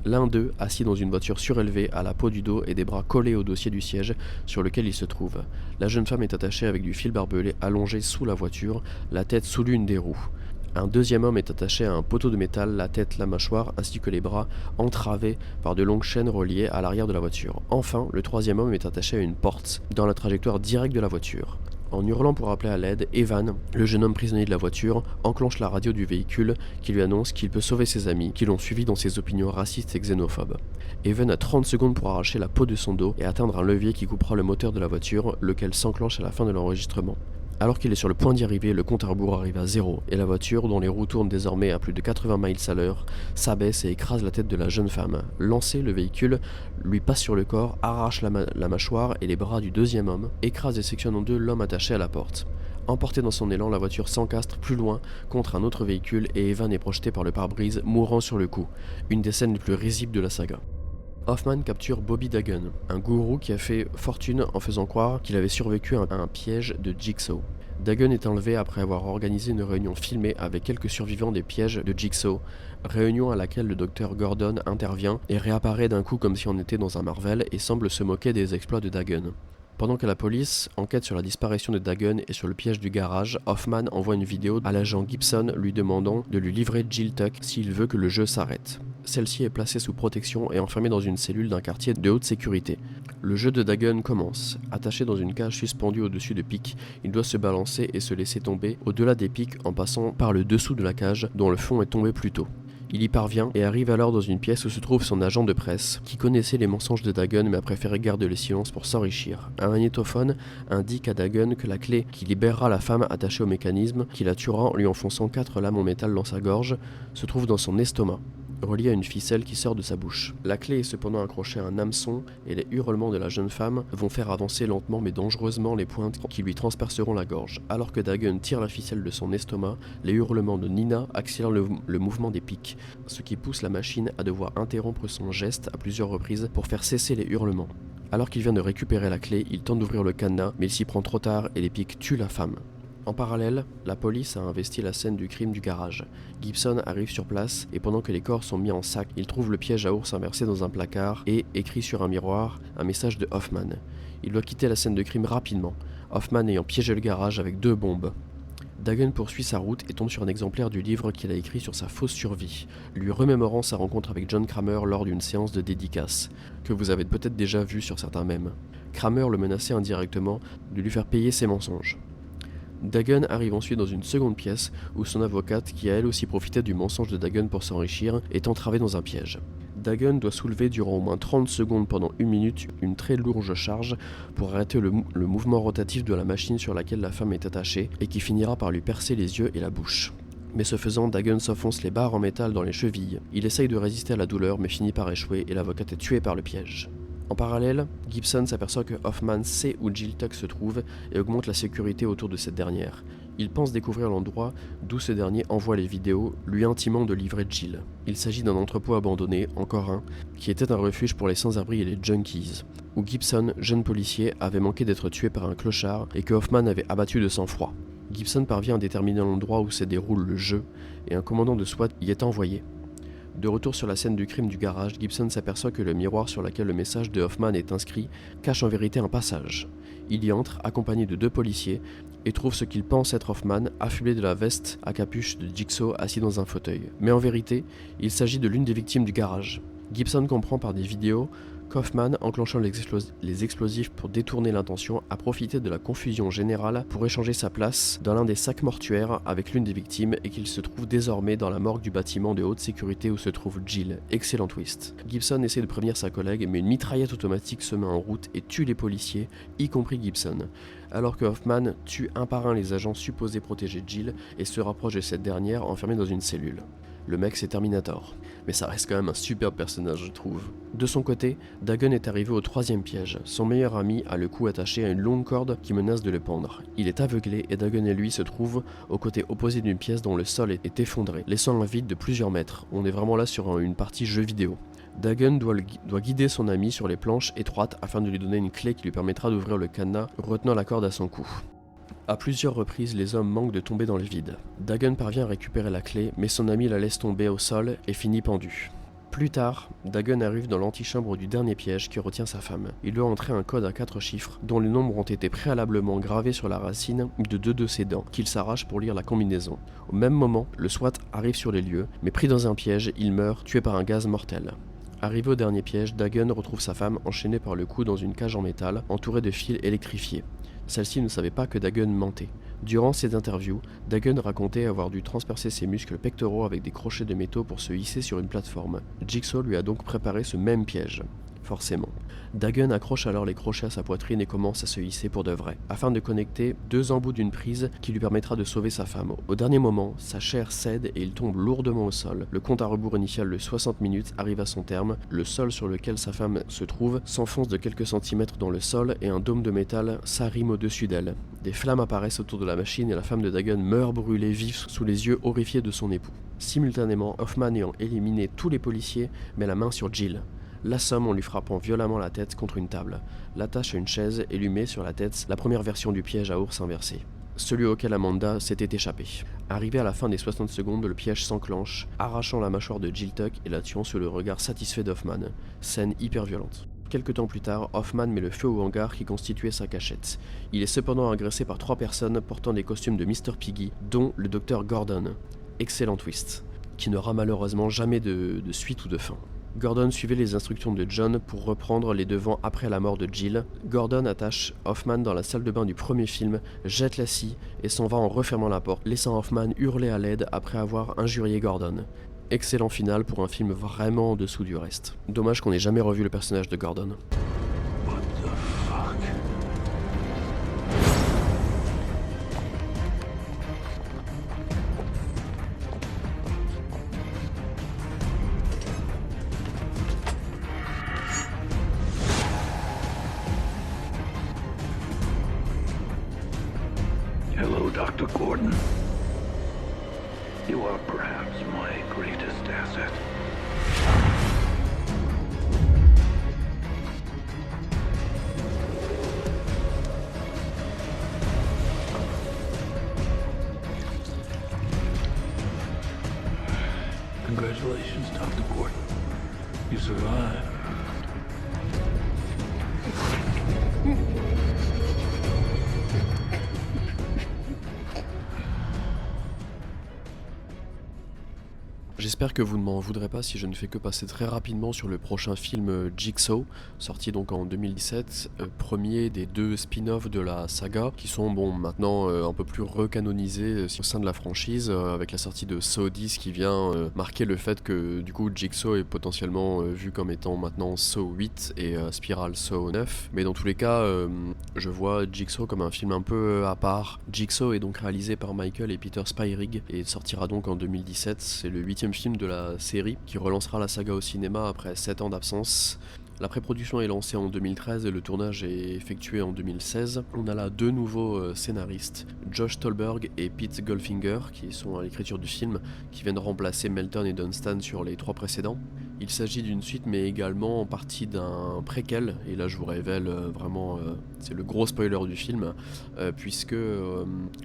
L'un d'eux, assis dans une voiture surélevée, a la peau du dos et des bras collés au dossier du siège sur lequel il se trouve. La jeune femme est attachée avec du fil barbelé allongé sous la voiture, la tête sous l'une des roues. Un deuxième homme est attaché à un poteau de métal, la tête, la mâchoire ainsi que les bras entravés par de longues chaînes reliées à l'arrière de la voiture. Enfin, le troisième homme est attaché à une porte dans la trajectoire directe de la voiture. En hurlant pour appeler à l'aide, Evan, le jeune homme prisonnier de la voiture, enclenche la radio du véhicule qui lui annonce qu'il peut sauver ses amis qui l'ont suivi dans ses opinions racistes et xénophobes. Evan a 30 secondes pour arracher la peau de son dos et atteindre un levier qui coupera le moteur de la voiture, lequel s'enclenche à la fin de l'enregistrement. Alors qu'il est sur le point d'y arriver, le compte à rebours arrive à 0 et la voiture, dont les roues tournent désormais à plus de 80 miles à l'heure, s'abaisse et écrase la tête de la jeune femme. Lancé, le véhicule lui passe sur le corps, arrache la mâchoire et les bras du deuxième homme, écrase et sectionne en deux l'homme attaché à la porte. Emporté dans son élan, la voiture s'encastre plus loin contre un autre véhicule et Evan est projeté par le pare-brise, mourant sur le coup. Une des scènes les plus risibles de la saga. Hoffman capture Bobby Dagen, un gourou qui a fait fortune en faisant croire qu'il avait survécu à un piège de Jigsaw. Dagen est enlevé après avoir organisé une réunion filmée avec quelques survivants des pièges de Jigsaw, réunion à laquelle le docteur Gordon intervient et réapparaît d'un coup comme si on était dans un Marvel et semble se moquer des exploits de Dagen. Pendant que la police enquête sur la disparition de Dagen et sur le piège du garage, Hoffman envoie une vidéo à l'agent Gibson lui demandant de lui livrer Jill Tuck s'il veut que le jeu s'arrête. Celle-ci est placée sous protection et enfermée dans une cellule d'un quartier de haute sécurité. Le jeu de Dagen commence. Attaché dans une cage suspendue au-dessus de pics, il doit se balancer et se laisser tomber au-delà des pics en passant par le dessous de la cage dont le fond est tombé plus tôt. Il y parvient et arrive alors dans une pièce où se trouve son agent de presse, qui connaissait les mensonges de Dagen mais a préféré garder le silence pour s'enrichir. Un magnétophone indique à Dagen que la clé qui libérera la femme attachée au mécanisme, qui la tuera en lui enfonçant 4 lames en métal dans sa gorge, se trouve dans son estomac, reliée à une ficelle qui sort de sa bouche. La clé est cependant accrochée à un hameçon et les hurlements de la jeune femme vont faire avancer lentement mais dangereusement les pointes qui lui transperceront la gorge. Alors que Dagen tire la ficelle de son estomac, les hurlements de Nina accélèrent le mouvement des pics, ce qui pousse la machine à devoir interrompre son geste à plusieurs reprises pour faire cesser les hurlements. Alors qu'il vient de récupérer la clé, il tente d'ouvrir le cadenas mais il s'y prend trop tard et les pics tuent la femme. En parallèle, la police a investi la scène du crime du garage. Gibson arrive sur place et pendant que les corps sont mis en sac, il trouve le piège à ours inversé dans un placard et écrit sur un miroir un message de Hoffman. Il doit quitter la scène de crime rapidement, Hoffman ayant piégé le garage avec 2 bombes. Dagen poursuit sa route et tombe sur un exemplaire du livre qu'il a écrit sur sa fausse survie, lui remémorant sa rencontre avec John Kramer lors d'une séance de dédicace, que vous avez peut-être déjà vu sur certains mèmes. Kramer le menaçait indirectement de lui faire payer ses mensonges. Dagon arrive ensuite dans une seconde pièce où son avocate, qui a elle aussi profité du mensonge de Dagon pour s'enrichir, est entravée dans un piège. Dagon doit soulever durant au moins 30 secondes pendant 1 minute une très lourde charge pour arrêter le mouvement rotatif de la machine sur laquelle la femme est attachée et qui finira par lui percer les yeux et la bouche. Mais ce faisant, Dagon s'enfonce les barres en métal dans les chevilles. Il essaye de résister à la douleur mais finit par échouer et l'avocate est tuée par le piège. En parallèle, Gibson s'aperçoit que Hoffman sait où Jill Tuck se trouve et augmente la sécurité autour de cette dernière. Il pense découvrir l'endroit d'où ce dernier envoie les vidéos, lui intimant de livrer Jill. Il s'agit d'un entrepôt abandonné, encore un, qui était un refuge pour les sans-abri et les junkies, où Gibson, jeune policier, avait manqué d'être tué par un clochard et que Hoffman avait abattu de sang-froid. Gibson parvient à déterminer l'endroit où se déroule le jeu et un commandant de SWAT y est envoyé. De retour sur la scène du crime du garage, Gibson s'aperçoit que le miroir sur lequel le message de Hoffman est inscrit cache en vérité un passage. Il y entre, accompagné de 2 policiers, et trouve ce qu'il pense être Hoffman, affublé de la veste à capuche de Jigsaw assis dans un fauteuil. Mais en vérité, il s'agit de l'une des victimes du garage. Gibson comprend par des vidéos qu'Hoffman, enclenchant les explosifs pour détourner l'intention, a profité de la confusion générale pour échanger sa place dans l'un des sacs mortuaires avec l'une des victimes et qu'il se trouve désormais dans la morgue du bâtiment de haute sécurité où se trouve Jill. Excellent twist. Gibson essaie de prévenir sa collègue mais une mitraillette automatique se met en route et tue les policiers, y compris Gibson. Alors que Hoffman tue un par un les agents supposés protéger Jill et se rapproche de cette dernière enfermée dans une cellule. Le mec c'est Terminator. Mais ça reste quand même un superbe personnage je trouve. De son côté, Dagon est arrivé au 3e piège. Son meilleur ami a le cou attaché à une longue corde qui menace de le pendre. Il est aveuglé et Dagon et lui se trouvent au côté opposé d'une pièce dont le sol est effondré, laissant un vide de plusieurs mètres. On est vraiment là sur une partie jeu vidéo. Dagon doit guider son ami sur les planches étroites afin de lui donner une clé qui lui permettra d'ouvrir le cadenas, retenant la corde à son cou. À plusieurs reprises, les hommes manquent de tomber dans le vide. Dagon parvient à récupérer la clé, mais son ami la laisse tomber au sol et finit pendu. Plus tard, Dagon arrive dans l'antichambre du dernier piège qui retient sa femme. Il doit entrer un code à 4 chiffres, dont les nombres ont été préalablement gravés sur la racine de 2 de ses dents, qu'il s'arrache pour lire la combinaison. Au même moment, le SWAT arrive sur les lieux, mais pris dans un piège, il meurt, tué par un gaz mortel. Arrivé au dernier piège, Dagon retrouve sa femme enchaînée par le cou dans une cage en métal, entourée de fils électrifiés. Celle-ci ne savait pas que Dagon mentait. Durant cette interview, Dagon racontait avoir dû transpercer ses muscles pectoraux avec des crochets de métaux pour se hisser sur une plateforme. Jigsaw lui a donc préparé ce même piège. Forcément. Dagon accroche alors les crochets à sa poitrine et commence à se hisser pour de vrai, afin de connecter 2 embouts d'une prise qui lui permettra de sauver sa femme. Au dernier moment, sa chair cède et il tombe lourdement au sol. Le compte à rebours initial de 60 minutes arrive à son terme, le sol sur lequel sa femme se trouve s'enfonce de quelques centimètres dans le sol et un dôme de métal s'arrime au-dessus d'elle. Des flammes apparaissent autour de la machine et la femme de Dagon meurt brûlée vive sous les yeux horrifiés de son époux. Simultanément, Hoffman ayant éliminé tous les policiers met la main sur Jill. L'assomme en lui frappant violemment la tête contre une table, l'attache à une chaise et lui met sur la tête la première version du piège à ours inversé, celui auquel Amanda s'était échappée. Arrivé à la fin des 60 secondes, le piège s'enclenche, arrachant la mâchoire de Jill Tuck et la tuant sous le regard satisfait d'Hoffman. Scène hyper violente. Quelque temps plus tard, Hoffman met le feu au hangar qui constituait sa cachette. Il est cependant agressé par 3 personnes portant des costumes de Mr. Piggy, dont le Dr. Gordon. Excellent twist, qui n'aura malheureusement jamais de suite ou de fin. Gordon suivait les instructions de John pour reprendre les devants après la mort de Jill. Gordon attache Hoffman dans la salle de bain du premier film, jette la scie et s'en va en refermant la porte, laissant Hoffman hurler à l'aide après avoir injurié Gordon. Excellent final pour un film vraiment en dessous du reste. Dommage qu'on n'ait jamais revu le personnage de Gordon. What the fuck? Hello, Dr. Gordon. You are perhaps my greatest asset. Congratulations, Dr. Gordon. You survived. J'espère que vous ne m'en voudrez pas si je ne fais que passer très rapidement sur le prochain film Jigsaw, sorti donc en 2017, premier des 2 spin-offs de la saga, qui sont maintenant un peu plus recanonisés au sein de la franchise, avec la sortie de Saw 10 qui vient marquer le fait que du coup Jigsaw est potentiellement vu comme étant maintenant Saw 8 et Spiral Saw 9, mais dans tous les cas, je vois Jigsaw comme un film un peu à part. Jigsaw est donc réalisé par Michael et Peter Spyrig et sortira donc en 2017, c'est le 8e film de la série qui relancera la saga au cinéma après 7 ans d'absence. La pré-production est lancée en 2013 et le tournage est effectué en 2016. On a là 2 nouveaux scénaristes, Josh Stolberg et Pete Goldfinger, qui sont à l'écriture du film, qui viennent remplacer Melton et Dunstan sur les 3 précédents. Il s'agit d'une suite mais également en partie d'un préquel, et là je vous révèle c'est le gros spoiler du film, puisque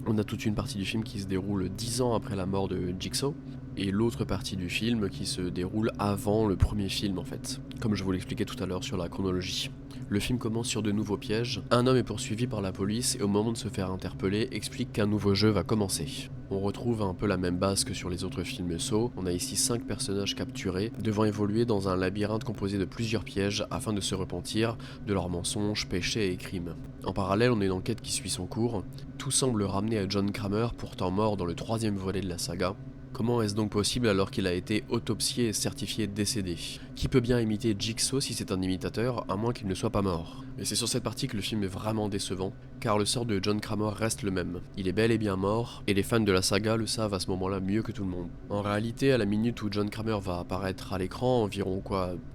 on a toute une partie du film qui se déroule 10 ans après la mort de Jigsaw, et l'autre partie du film qui se déroule avant le premier film en fait, comme je vous l'expliquais tout à l'heure sur la chronologie. Le film commence sur de nouveaux pièges, un homme est poursuivi par la police et au moment de se faire interpeller explique qu'un nouveau jeu va commencer. On retrouve un peu la même base que sur les autres films Saw, on a ici 5 personnages capturés, devant évoluer dans un labyrinthe composé de plusieurs pièges afin de se repentir de leurs mensonges, péchés et crimes. En parallèle, on a une enquête qui suit son cours, tout semble ramener à John Kramer, pourtant mort dans le 3e volet de la saga. Comment est-ce donc possible alors qu'il a été autopsié et certifié décédé? Qui peut bien imiter Jigsaw si c'est un imitateur, à moins qu'il ne soit pas mort? Mais c'est sur cette partie que le film est vraiment décevant, car le sort de John Kramer reste le même. Il est bel et bien mort, et les fans de la saga le savent à ce moment-là mieux que tout le monde. En réalité, à la minute où John Kramer va apparaître à l'écran, environ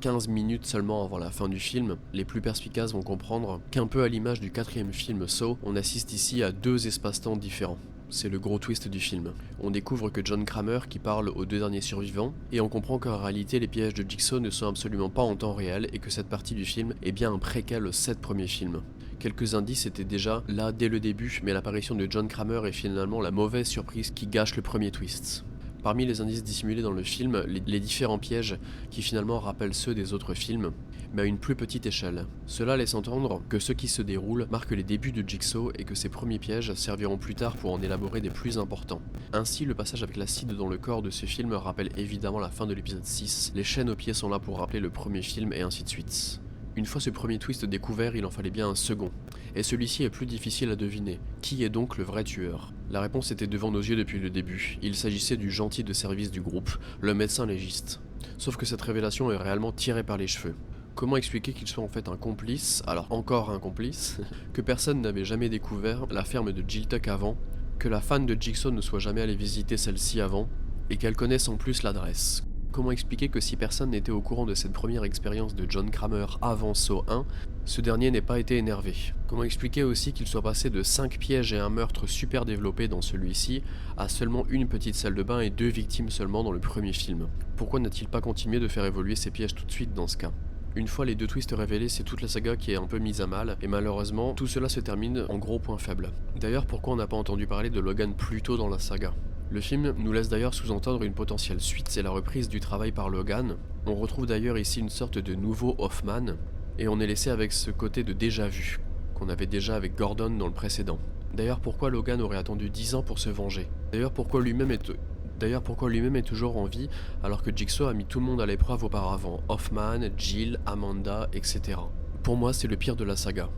15 minutes seulement avant la fin du film, les plus perspicaces vont comprendre qu'un peu à l'image du 4e film Saw, on assiste ici à 2 espaces-temps différents. C'est le gros twist du film. On découvre que John Kramer qui parle aux 2 derniers survivants, et on comprend qu'en réalité les pièges de Jigsaw ne sont absolument pas en temps réel et que cette partie du film est bien un préquel aux 7 premiers films. Quelques indices étaient déjà là dès le début, mais l'apparition de John Kramer est finalement la mauvaise surprise qui gâche le premier twist. Parmi les indices dissimulés dans le film, les différents pièges qui finalement rappellent ceux des autres films, mais à une plus petite échelle. Cela laisse entendre que ce qui se déroule marque les débuts de Jigsaw et que ces premiers pièges serviront plus tard pour en élaborer des plus importants. Ainsi, le passage avec l'acide dans le corps de ce film rappelle évidemment la fin de l'épisode 6, les chaînes aux pieds sont là pour rappeler le premier film et ainsi de suite. Une fois ce premier twist découvert, il en fallait bien un second. Et celui-ci est plus difficile à deviner. Qui est donc le vrai tueur? La réponse était devant nos yeux depuis le début. Il s'agissait du gentil de service du groupe, le médecin légiste. Sauf que cette révélation est réellement tirée par les cheveux. Comment expliquer qu'il soit en fait un complice, alors encore un complice, que personne n'avait jamais découvert la ferme de Jill Tuck avant, que la fan de Jigsaw ne soit jamais allée visiter celle-ci avant, et qu'elle connaisse en plus l'adresse? Comment expliquer que si personne n'était au courant de cette première expérience de John Kramer avant Saw 1, ce dernier n'ait pas été énervé? Comment expliquer aussi qu'il soit passé de 5 pièges et un meurtre super développé dans celui-ci, à seulement une petite salle de bain et 2 victimes seulement dans le premier film? Pourquoi n'a-t-il pas continué de faire évoluer ses pièges tout de suite dans ce cas? Une fois les 2 twists révélés, c'est toute la saga qui est un peu mise à mal, et malheureusement, tout cela se termine en gros point faible. D'ailleurs, pourquoi on n'a pas entendu parler de Logan plus tôt dans la saga? Le film nous laisse d'ailleurs sous-entendre une potentielle suite, c'est la reprise du travail par Logan. On retrouve d'ailleurs ici une sorte de nouveau Hoffman, et on est laissé avec ce côté de déjà-vu, qu'on avait déjà avec Gordon dans le précédent. D'ailleurs, pourquoi Logan aurait attendu 10 ans pour se venger? D'ailleurs, pourquoi lui-même est toujours en vie alors que Jigsaw a mis tout le monde à l'épreuve auparavant, Hoffman, Jill, Amanda, etc. Pour moi, c'est le pire de la saga.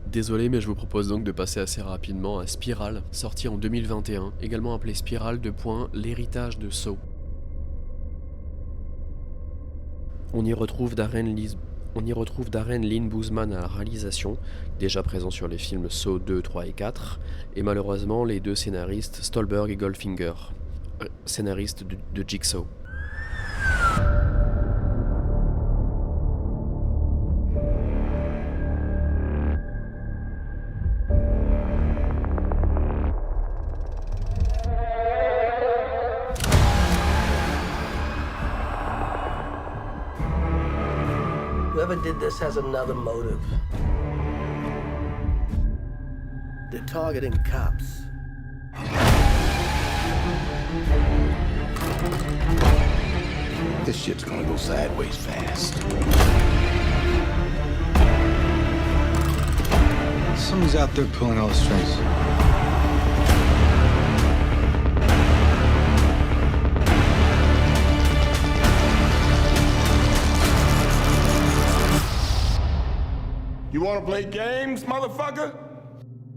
Désolé, mais je vous propose donc de passer assez rapidement à Spiral, sorti en 2021, également appelé Spiral : l'héritage de Saw. On y retrouve Darren Lynn Bousman à la réalisation, déjà présent sur les films Saw 2, 3 et 4, et malheureusement les 2 scénaristes Stolberg et Goldfinger, scénaristes de Jigsaw. Whoever did this has another motive. They're targeting cops. This shit's gonna go sideways fast. Someone's out there pulling all the strings. wanna play games, motherfucker?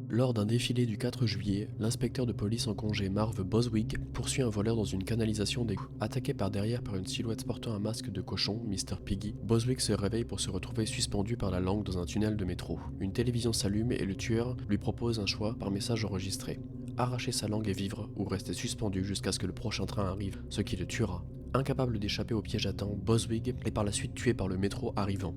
Lors d'un défilé du 4 juillet, l'inspecteur de police en congé Marv Boswig poursuit un voleur dans une canalisation d'égout. Attaqué par derrière par une silhouette portant un masque de cochon, Mr. Piggy, Boswig se réveille pour se retrouver suspendu par la langue dans un tunnel de métro. Une télévision s'allume et le tueur lui propose un choix par message enregistré. Arracher sa langue et vivre, ou rester suspendu jusqu'à ce que le prochain train arrive, ce qui le tuera. Incapable d'échapper au piège à temps, Boswig est par la suite tué par le métro arrivant.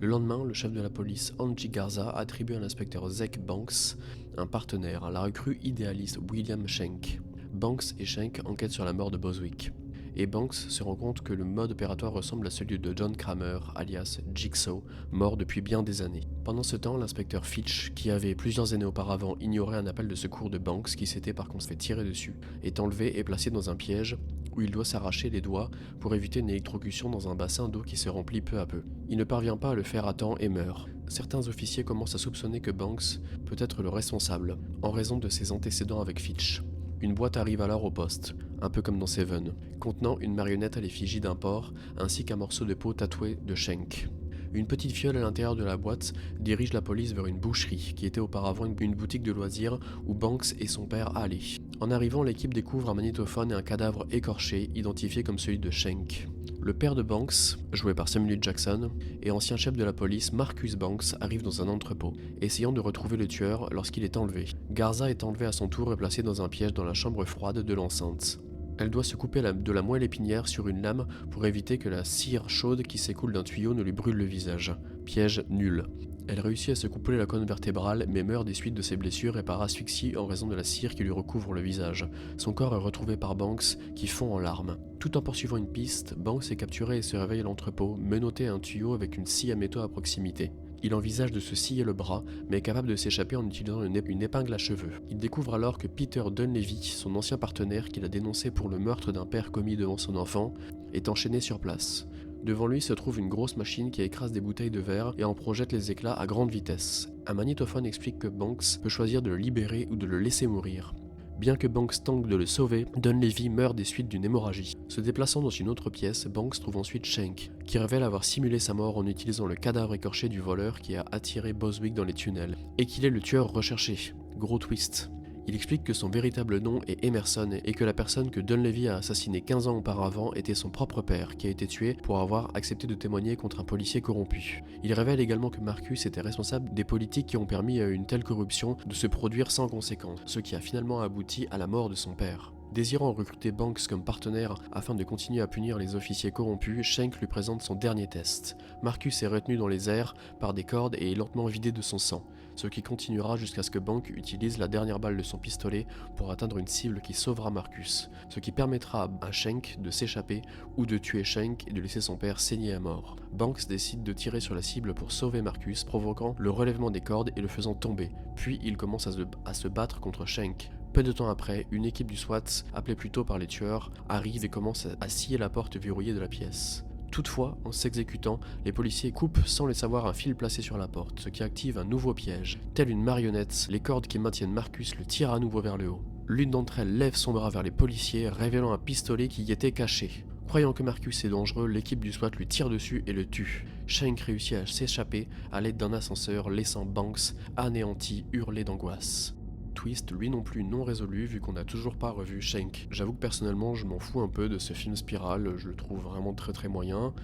Le lendemain, le chef de la police, Angie Garza, attribue à l'inspecteur Zach Banks, un partenaire, la recrue idéaliste William Schenck. Banks et Schenck enquêtent sur la mort de Boswig. Et Banks se rend compte que le mode opératoire ressemble à celui de John Kramer, alias Jigsaw, mort depuis bien des années. Pendant ce temps, l'inspecteur Fitch, qui avait plusieurs années auparavant ignoré un appel de secours de Banks qui s'était par contre fait tirer dessus, est enlevé et placé dans un piège où il doit s'arracher les doigts pour éviter une électrocution dans un bassin d'eau qui se remplit peu à peu. Il ne parvient pas à le faire à temps et meurt. Certains officiers commencent à soupçonner que Banks peut être le responsable, en raison de ses antécédents avec Fitch. Une boîte arrive alors au poste, un peu comme dans Seven, contenant une marionnette à l'effigie d'un porc ainsi qu'un morceau de peau tatoué de Schenck. Une petite fiole à l'intérieur de la boîte dirige la police vers une boucherie qui était auparavant une boutique de loisirs où Banks et son père allaient. En arrivant, l'équipe découvre un magnétophone et un cadavre écorché identifié comme celui de Schenck. Le père de Banks, joué par Samuel L. Jackson, et ancien chef de la police Marcus Banks arrive dans un entrepôt, essayant de retrouver le tueur lorsqu'il est enlevé. Garza est enlevé à son tour et placé dans un piège dans la chambre froide de l'enceinte. Elle doit se couper de la moelle épinière sur une lame pour éviter que la cire chaude qui s'écoule d'un tuyau ne lui brûle le visage. Piège nul. Elle réussit à se couper la colonne vertébrale mais meurt des suites de ses blessures et par asphyxie en raison de la cire qui lui recouvre le visage. Son corps est retrouvé par Banks qui fond en larmes. Tout en poursuivant une piste, Banks est capturé et se réveille à l'entrepôt, menotté à un tuyau avec une scie à métaux à proximité. Il envisage de se scier le bras, mais est capable de s'échapper en utilisant une épingle à cheveux. Il découvre alors que Peter Dunleavy, son ancien partenaire qu'il a dénoncé pour le meurtre d'un père commis devant son enfant, est enchaîné sur place. Devant lui se trouve une grosse machine qui écrase des bouteilles de verre et en projette les éclats à grande vitesse. Un magnétophone explique que Banks peut choisir de le libérer ou de le laisser mourir. Bien que Banks tente de le sauver, Dunleavy meurt des suites d'une hémorragie. Se déplaçant dans une autre pièce, Banks trouve ensuite Schenck, qui révèle avoir simulé sa mort en utilisant le cadavre écorché du voleur qui a attiré Boswig dans les tunnels, et qu'il est le tueur recherché. Gros twist. Il explique que son véritable nom est Emerson et que la personne que Dunleavy a assassinée 15 ans auparavant était son propre père, qui a été tué pour avoir accepté de témoigner contre un policier corrompu. Il révèle également que Marcus était responsable des politiques qui ont permis à une telle corruption de se produire sans conséquence, ce qui a finalement abouti à la mort de son père. Désirant recruter Banks comme partenaire afin de continuer à punir les officiers corrompus, Schenck lui présente son dernier test. Marcus est retenu dans les airs par des cordes et est lentement vidé de son sang, ce qui continuera jusqu'à ce que Banks utilise la dernière balle de son pistolet pour atteindre une cible qui sauvera Marcus, ce qui permettra à Schenck de s'échapper ou de tuer Schenck et de laisser son père saigner à mort. Banks décide de tirer sur la cible pour sauver Marcus, provoquant le relèvement des cordes et le faisant tomber, puis il commence à se battre contre Schenck. Peu de temps après, une équipe du SWAT, appelée plus tôt par les tueurs, arrive et commence à scier la porte verrouillée de la pièce. Toutefois, en s'exécutant, les policiers coupent sans le savoir un fil placé sur la porte, ce qui active un nouveau piège. Telle une marionnette, les cordes qui maintiennent Marcus le tirent à nouveau vers le haut. L'une d'entre elles lève son bras vers les policiers, révélant un pistolet qui y était caché. Croyant que Marcus est dangereux, l'équipe du SWAT lui tire dessus et le tue. Schenck réussit à s'échapper à l'aide d'un ascenseur, laissant Banks anéanti hurler d'angoisse. Twist, lui non plus non résolu vu qu'on n'a toujours pas revu Schenck. J'avoue que personnellement je m'en fous un peu de ce film Spiral, je le trouve vraiment très moyen.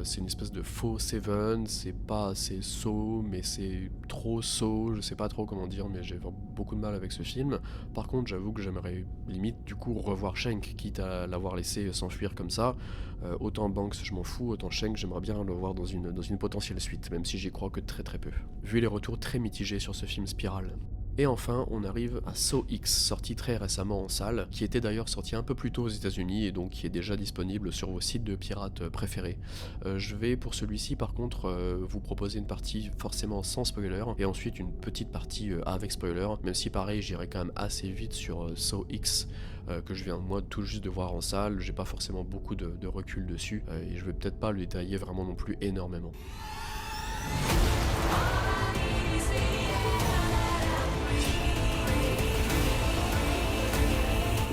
C'est une espèce de faux Seven, c'est pas assez Saw, mais c'est trop Saw, je sais pas trop comment dire, mais j'ai beaucoup de mal avec ce film. Par contre j'avoue que j'aimerais limite du coup revoir Schenck, quitte à l'avoir laissé s'enfuir comme ça. Autant Banks je m'en fous, autant Schenck j'aimerais bien le voir dans une potentielle suite, même si j'y crois que très peu. Vu les retours très mitigés sur ce film Spiral. Et enfin, on arrive à Saw X, sorti très récemment en salle, qui était d'ailleurs sorti un peu plus tôt aux États-Unis et donc qui est déjà disponible sur vos sites de pirates préférés. Je vais pour celui-ci par contre vous proposer une partie forcément sans spoiler et ensuite une petite partie avec spoiler, même si pareil j'irai quand même assez vite sur Saw X que je viens moi tout juste de voir en salle, j'ai pas forcément beaucoup de recul dessus et je vais peut-être pas le détailler vraiment non plus énormément.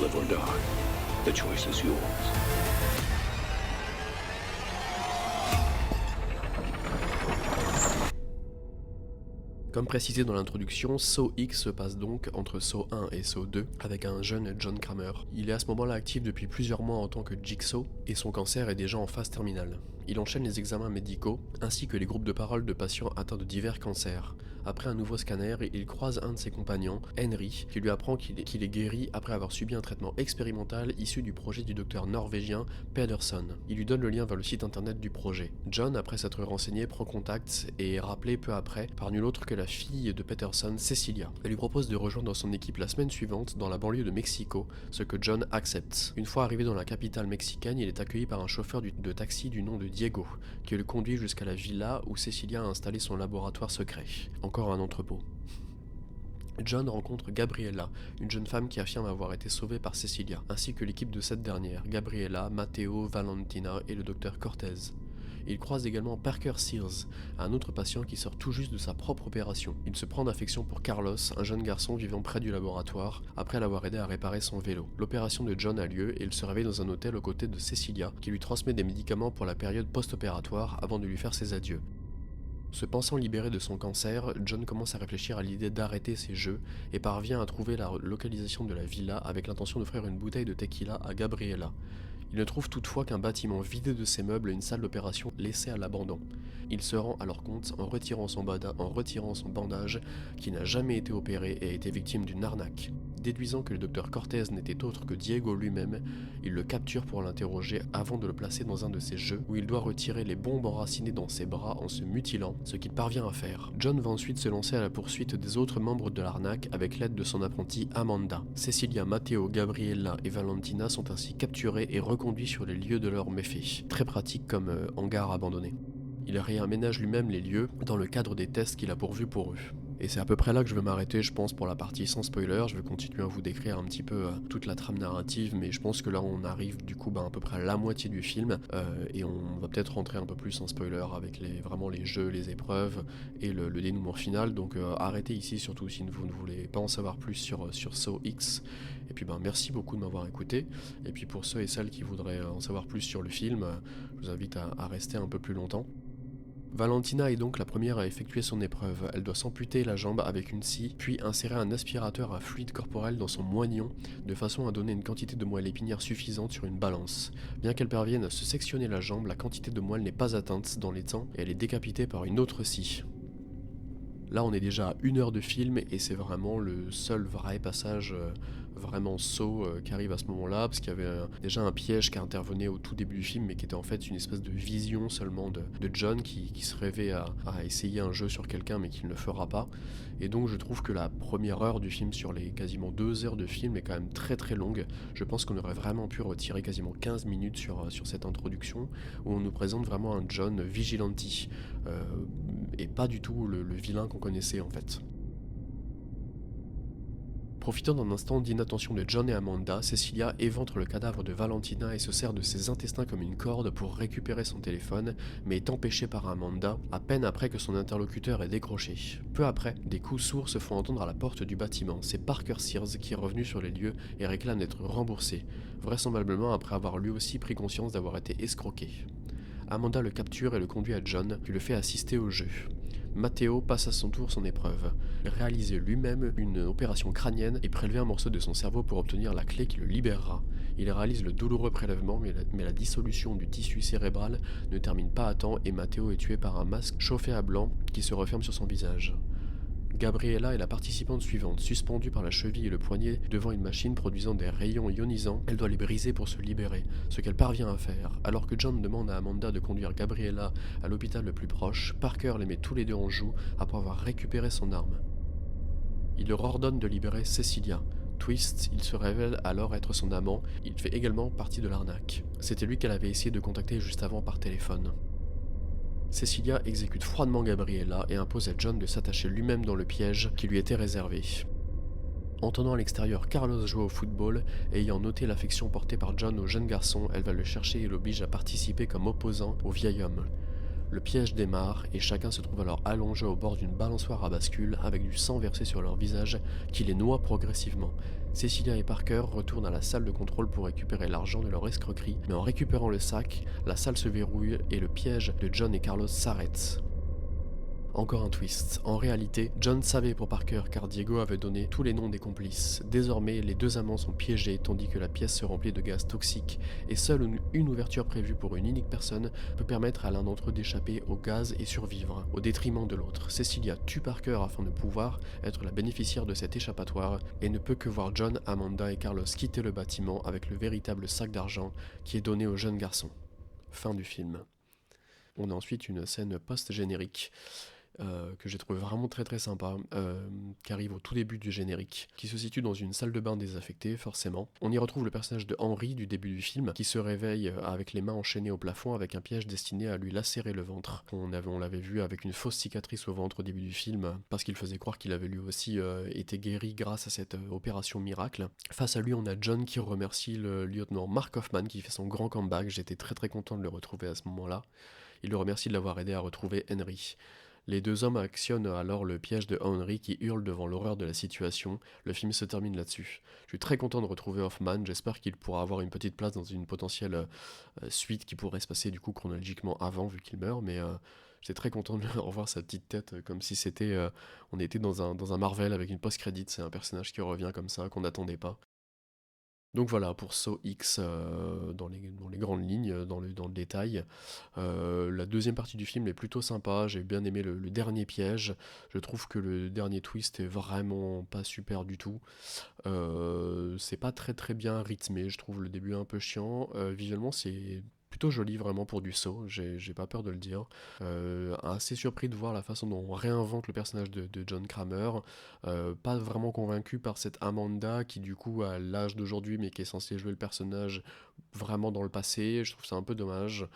Live or die, the choice is yours. Comme précisé dans l'introduction, Saw X se passe donc entre Saw 1 et Saw 2 avec un jeune John Kramer. Il est à ce moment-là actif depuis plusieurs mois en tant que Jigsaw et son cancer est déjà en phase terminale. Il enchaîne les examens médicaux ainsi que les groupes de parole de patients atteints de divers cancers. Après un nouveau scanner, il croise un de ses compagnons, Henry, qui lui apprend qu'il est guéri après avoir subi un traitement expérimental issu du projet du docteur norvégien Pedersen. Il lui donne le lien vers le site internet du projet. John, après s'être renseigné, prend contact et est rappelé peu après par nul autre que la fille de Peterson, Cecilia. Elle lui propose de rejoindre son équipe la semaine suivante dans la banlieue de Mexico, ce que John accepte. Une fois arrivé dans la capitale mexicaine, il est accueilli par un chauffeur de taxi du nom de Diego, qui le conduit jusqu'à la villa où Cecilia a installé son laboratoire secret. Encore un entrepôt. John rencontre Gabriella, une jeune femme qui affirme avoir été sauvée par Cecilia, ainsi que l'équipe de cette dernière, Gabriella, Matteo, Valentina et le docteur Cortez. Il croise également Parker Sears, un autre patient qui sort tout juste de sa propre opération. Il se prend d'affection pour Carlos, un jeune garçon vivant près du laboratoire, après l'avoir aidé à réparer son vélo. L'opération de John a lieu et il se réveille dans un hôtel aux côtés de Cecilia, qui lui transmet des médicaments pour la période post-opératoire avant de lui faire ses adieux. Se pensant libéré de son cancer, John commence à réfléchir à l'idée d'arrêter ses jeux et parvient à trouver la localisation de la villa avec l'intention d'offrir une bouteille de tequila à Gabriella. Il ne trouve toutefois qu'un bâtiment vidé de ses meubles et une salle d'opération laissée à l'abandon. Il se rend alors compte en retirant son bandage qui n'a jamais été opéré et a été victime d'une arnaque. Déduisant que le docteur Cortez n'était autre que Diego lui-même, il le capture pour l'interroger avant de le placer dans un de ses jeux où il doit retirer les bombes enracinées dans ses bras en se mutilant, ce qu'il parvient à faire. John va ensuite se lancer à la poursuite des autres membres de l'arnaque avec l'aide de son apprentie Amanda. Cecilia, Matteo, Gabriella et Valentina sont ainsi capturés et reconduits sur les lieux de leurs méfaits. Très pratique comme hangar abandonné. Il réaménage lui-même les lieux dans le cadre des tests qu'il a pourvus pour eux. Et c'est à peu près là que je vais m'arrêter, je pense, pour la partie sans spoiler. Je vais continuer à vous décrire un petit peu toute la trame narrative, mais je pense que là on arrive du coup à peu près à la moitié du film, et on va peut-être rentrer un peu plus en spoiler avec vraiment les jeux, les épreuves et le dénouement final. Donc arrêtez ici, surtout si vous ne voulez pas en savoir plus sur Saw X. Et puis merci beaucoup de m'avoir écouté. Et puis pour ceux et celles qui voudraient en savoir plus sur le film, je vous invite à rester un peu plus longtemps. Valentina est donc la première à effectuer son épreuve. Elle doit s'amputer la jambe avec une scie, puis insérer un aspirateur à fluide corporel dans son moignon, de façon à donner une quantité de moelle épinière suffisante sur une balance. Bien qu'elle parvienne à se sectionner la jambe, la quantité de moelle n'est pas atteinte dans les temps et elle est décapitée par une autre scie. Là on est déjà à 1 heure de film et c'est vraiment le seul vrai passage vraiment Saw qui arrive à ce moment-là, parce qu'il y avait déjà un piège qui intervenait au tout début du film mais qui était en fait une espèce de vision seulement de John qui se rêvait à essayer un jeu sur quelqu'un mais qui ne le fera pas. Et donc je trouve que la première heure du film sur les quasiment 2 heures de film est quand même très très longue. Je pense qu'on aurait vraiment pu retirer quasiment 15 minutes sur cette introduction où on nous présente vraiment un John vigilante et pas du tout le vilain qu'on connaissait en fait. Profitant d'un instant d'inattention de John et Amanda, Cecilia éventre le cadavre de Valentina et se sert de ses intestins comme une corde pour récupérer son téléphone, mais est empêchée par Amanda à peine après que son interlocuteur est décroché. Peu après, des coups sourds se font entendre à la porte du bâtiment. C'est Parker Sears qui est revenu sur les lieux et réclame d'être remboursé, vraisemblablement après avoir lui aussi pris conscience d'avoir été escroqué. Amanda le capture et le conduit à John, qui le fait assister au jeu. Matteo passe à son tour son épreuve. Réaliser lui-même une opération crânienne et prélever un morceau de son cerveau pour obtenir la clé qui le libérera. Il réalise le douloureux prélèvement, mais la dissolution du tissu cérébral ne termine pas à temps et Matteo est tué par un masque chauffé à blanc qui se referme sur son visage. Gabriella est la participante suivante, suspendue par la cheville et le poignet devant une machine produisant des rayons ionisants. Elle doit les briser pour se libérer, ce qu'elle parvient à faire. Alors que John demande à Amanda de conduire Gabriella à l'hôpital le plus proche, Parker les met tous les deux en joue après avoir récupéré son arme. Il leur ordonne de libérer Cecilia. Twist, il se révèle alors être son amant, il fait également partie de l'arnaque. C'était lui qu'elle avait essayé de contacter juste avant par téléphone. Cecilia exécute froidement Gabriella et impose à John de s'attacher lui-même dans le piège qui lui était réservé. Entendant à l'extérieur Carlos jouer au football et ayant noté l'affection portée par John au jeune garçon, elle va le chercher et l'oblige à participer comme opposant au vieil homme. Le piège démarre et chacun se trouve alors allongé au bord d'une balançoire à bascule avec du sang versé sur leur visage qui les noie progressivement. Cecilia et Parker retournent à la salle de contrôle pour récupérer l'argent de leur escroquerie, mais en récupérant le sac, la salle se verrouille et le piège de John et Carlos s'arrête. Encore un twist. En réalité, John savait pour Parker car Diego avait donné tous les noms des complices. Désormais, les deux amants sont piégés tandis que la pièce se remplit de gaz toxiques et seule une ouverture prévue pour une unique personne peut permettre à l'un d'entre eux d'échapper au gaz et survivre, au détriment de l'autre. Cecilia tue Parker afin de pouvoir être la bénéficiaire de cet échappatoire et ne peut que voir John, Amanda et Carlos quitter le bâtiment avec le véritable sac d'argent qui est donné au jeune garçon. Fin du film. On a ensuite une scène post-générique que j'ai trouvé vraiment très très sympa, qui arrive au tout début du générique, qui se situe dans une salle de bain désaffectée, forcément. On y retrouve le personnage de Henry du début du film, qui se réveille avec les mains enchaînées au plafond avec un piège destiné à lui lacérer le ventre. On l'avait vu avec une fausse cicatrice au ventre au début du film, parce qu'il faisait croire qu'il avait lui aussi été guéri grâce à cette opération miracle. Face à lui, on a John qui remercie le lieutenant Mark Hoffman qui fait son grand comeback. J'étais très très content de le retrouver à ce moment-là. Il le remercie de l'avoir aidé à retrouver Henry. Les deux hommes actionnent alors le piège de Henry qui hurle devant l'horreur de la situation. Le film se termine là-dessus. Je suis très content de retrouver Hoffman, j'espère qu'il pourra avoir une petite place dans une potentielle suite qui pourrait se passer du coup chronologiquement avant vu qu'il meurt, mais j'étais très content de revoir sa petite tête comme si c'était on était dans un Marvel avec une post-credit, c'est un personnage qui revient comme ça, qu'on n'attendait pas. Donc voilà, pour Saw X, dans les grandes lignes, dans le détail. La deuxième partie du film est plutôt sympa, j'ai bien aimé le dernier piège. Je trouve que le dernier twist est vraiment pas super du tout. C'est pas très très bien rythmé, je trouve le début un peu chiant. Visuellement, c'est plutôt joli vraiment pour du Saw, j'ai pas peur de le dire. Assez surpris de voir la façon dont on réinvente le personnage de John Kramer. Pas vraiment convaincu par cette Amanda qui du coup a l'âge d'aujourd'hui mais qui est censée jouer le personnage vraiment dans le passé. Je trouve ça un peu dommage.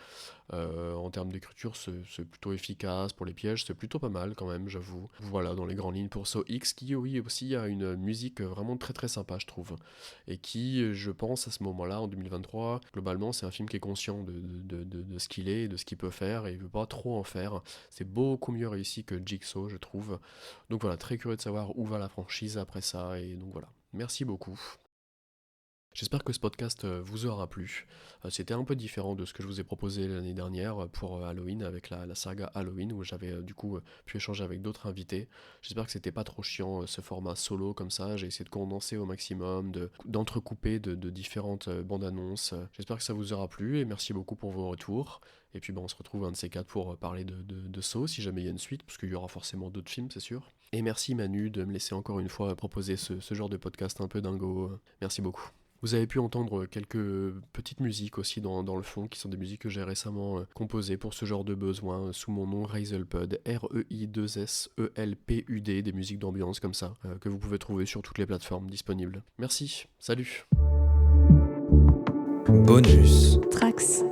En termes d'écriture, c'est plutôt efficace. Pour les pièges, c'est plutôt pas mal quand même, j'avoue. Voilà, dans les grandes lignes pour Saw X, qui oui aussi a une musique vraiment très très sympa, je trouve. Et qui, je pense, à ce moment-là, en 2023, globalement, c'est un film qui est conscient de ce qu'il est, de ce qu'il peut faire, et il veut pas trop en faire. C'est beaucoup mieux réussi que Jigsaw, je trouve. Donc voilà, très curieux de savoir où va la franchise après ça, et donc voilà. Merci beaucoup. J'espère que ce podcast vous aura plu. C'était un peu différent de ce que je vous ai proposé l'année dernière pour Halloween, avec la saga Halloween, où j'avais du coup pu échanger avec d'autres invités. J'espère que c'était pas trop chiant ce format solo comme ça. J'ai essayé de condenser au maximum, d'entrecouper de différentes bandes annonces. J'espère que ça vous aura plu et merci beaucoup pour vos retours. Et puis on se retrouve un de ces quatre pour parler de Saw, si jamais il y a une suite, parce qu'il y aura forcément d'autres films, c'est sûr. Et merci Manu de me laisser encore une fois proposer ce genre de podcast un peu dingo. Merci beaucoup. Vous avez pu entendre quelques petites musiques aussi dans le fond, qui sont des musiques que j'ai récemment composées pour ce genre de besoin, sous mon nom Reiselpud, R-E-I-2-S-E-L-P-U-D, des musiques d'ambiance comme ça, que vous pouvez trouver sur toutes les plateformes disponibles. Merci, salut. Bonus. Trax.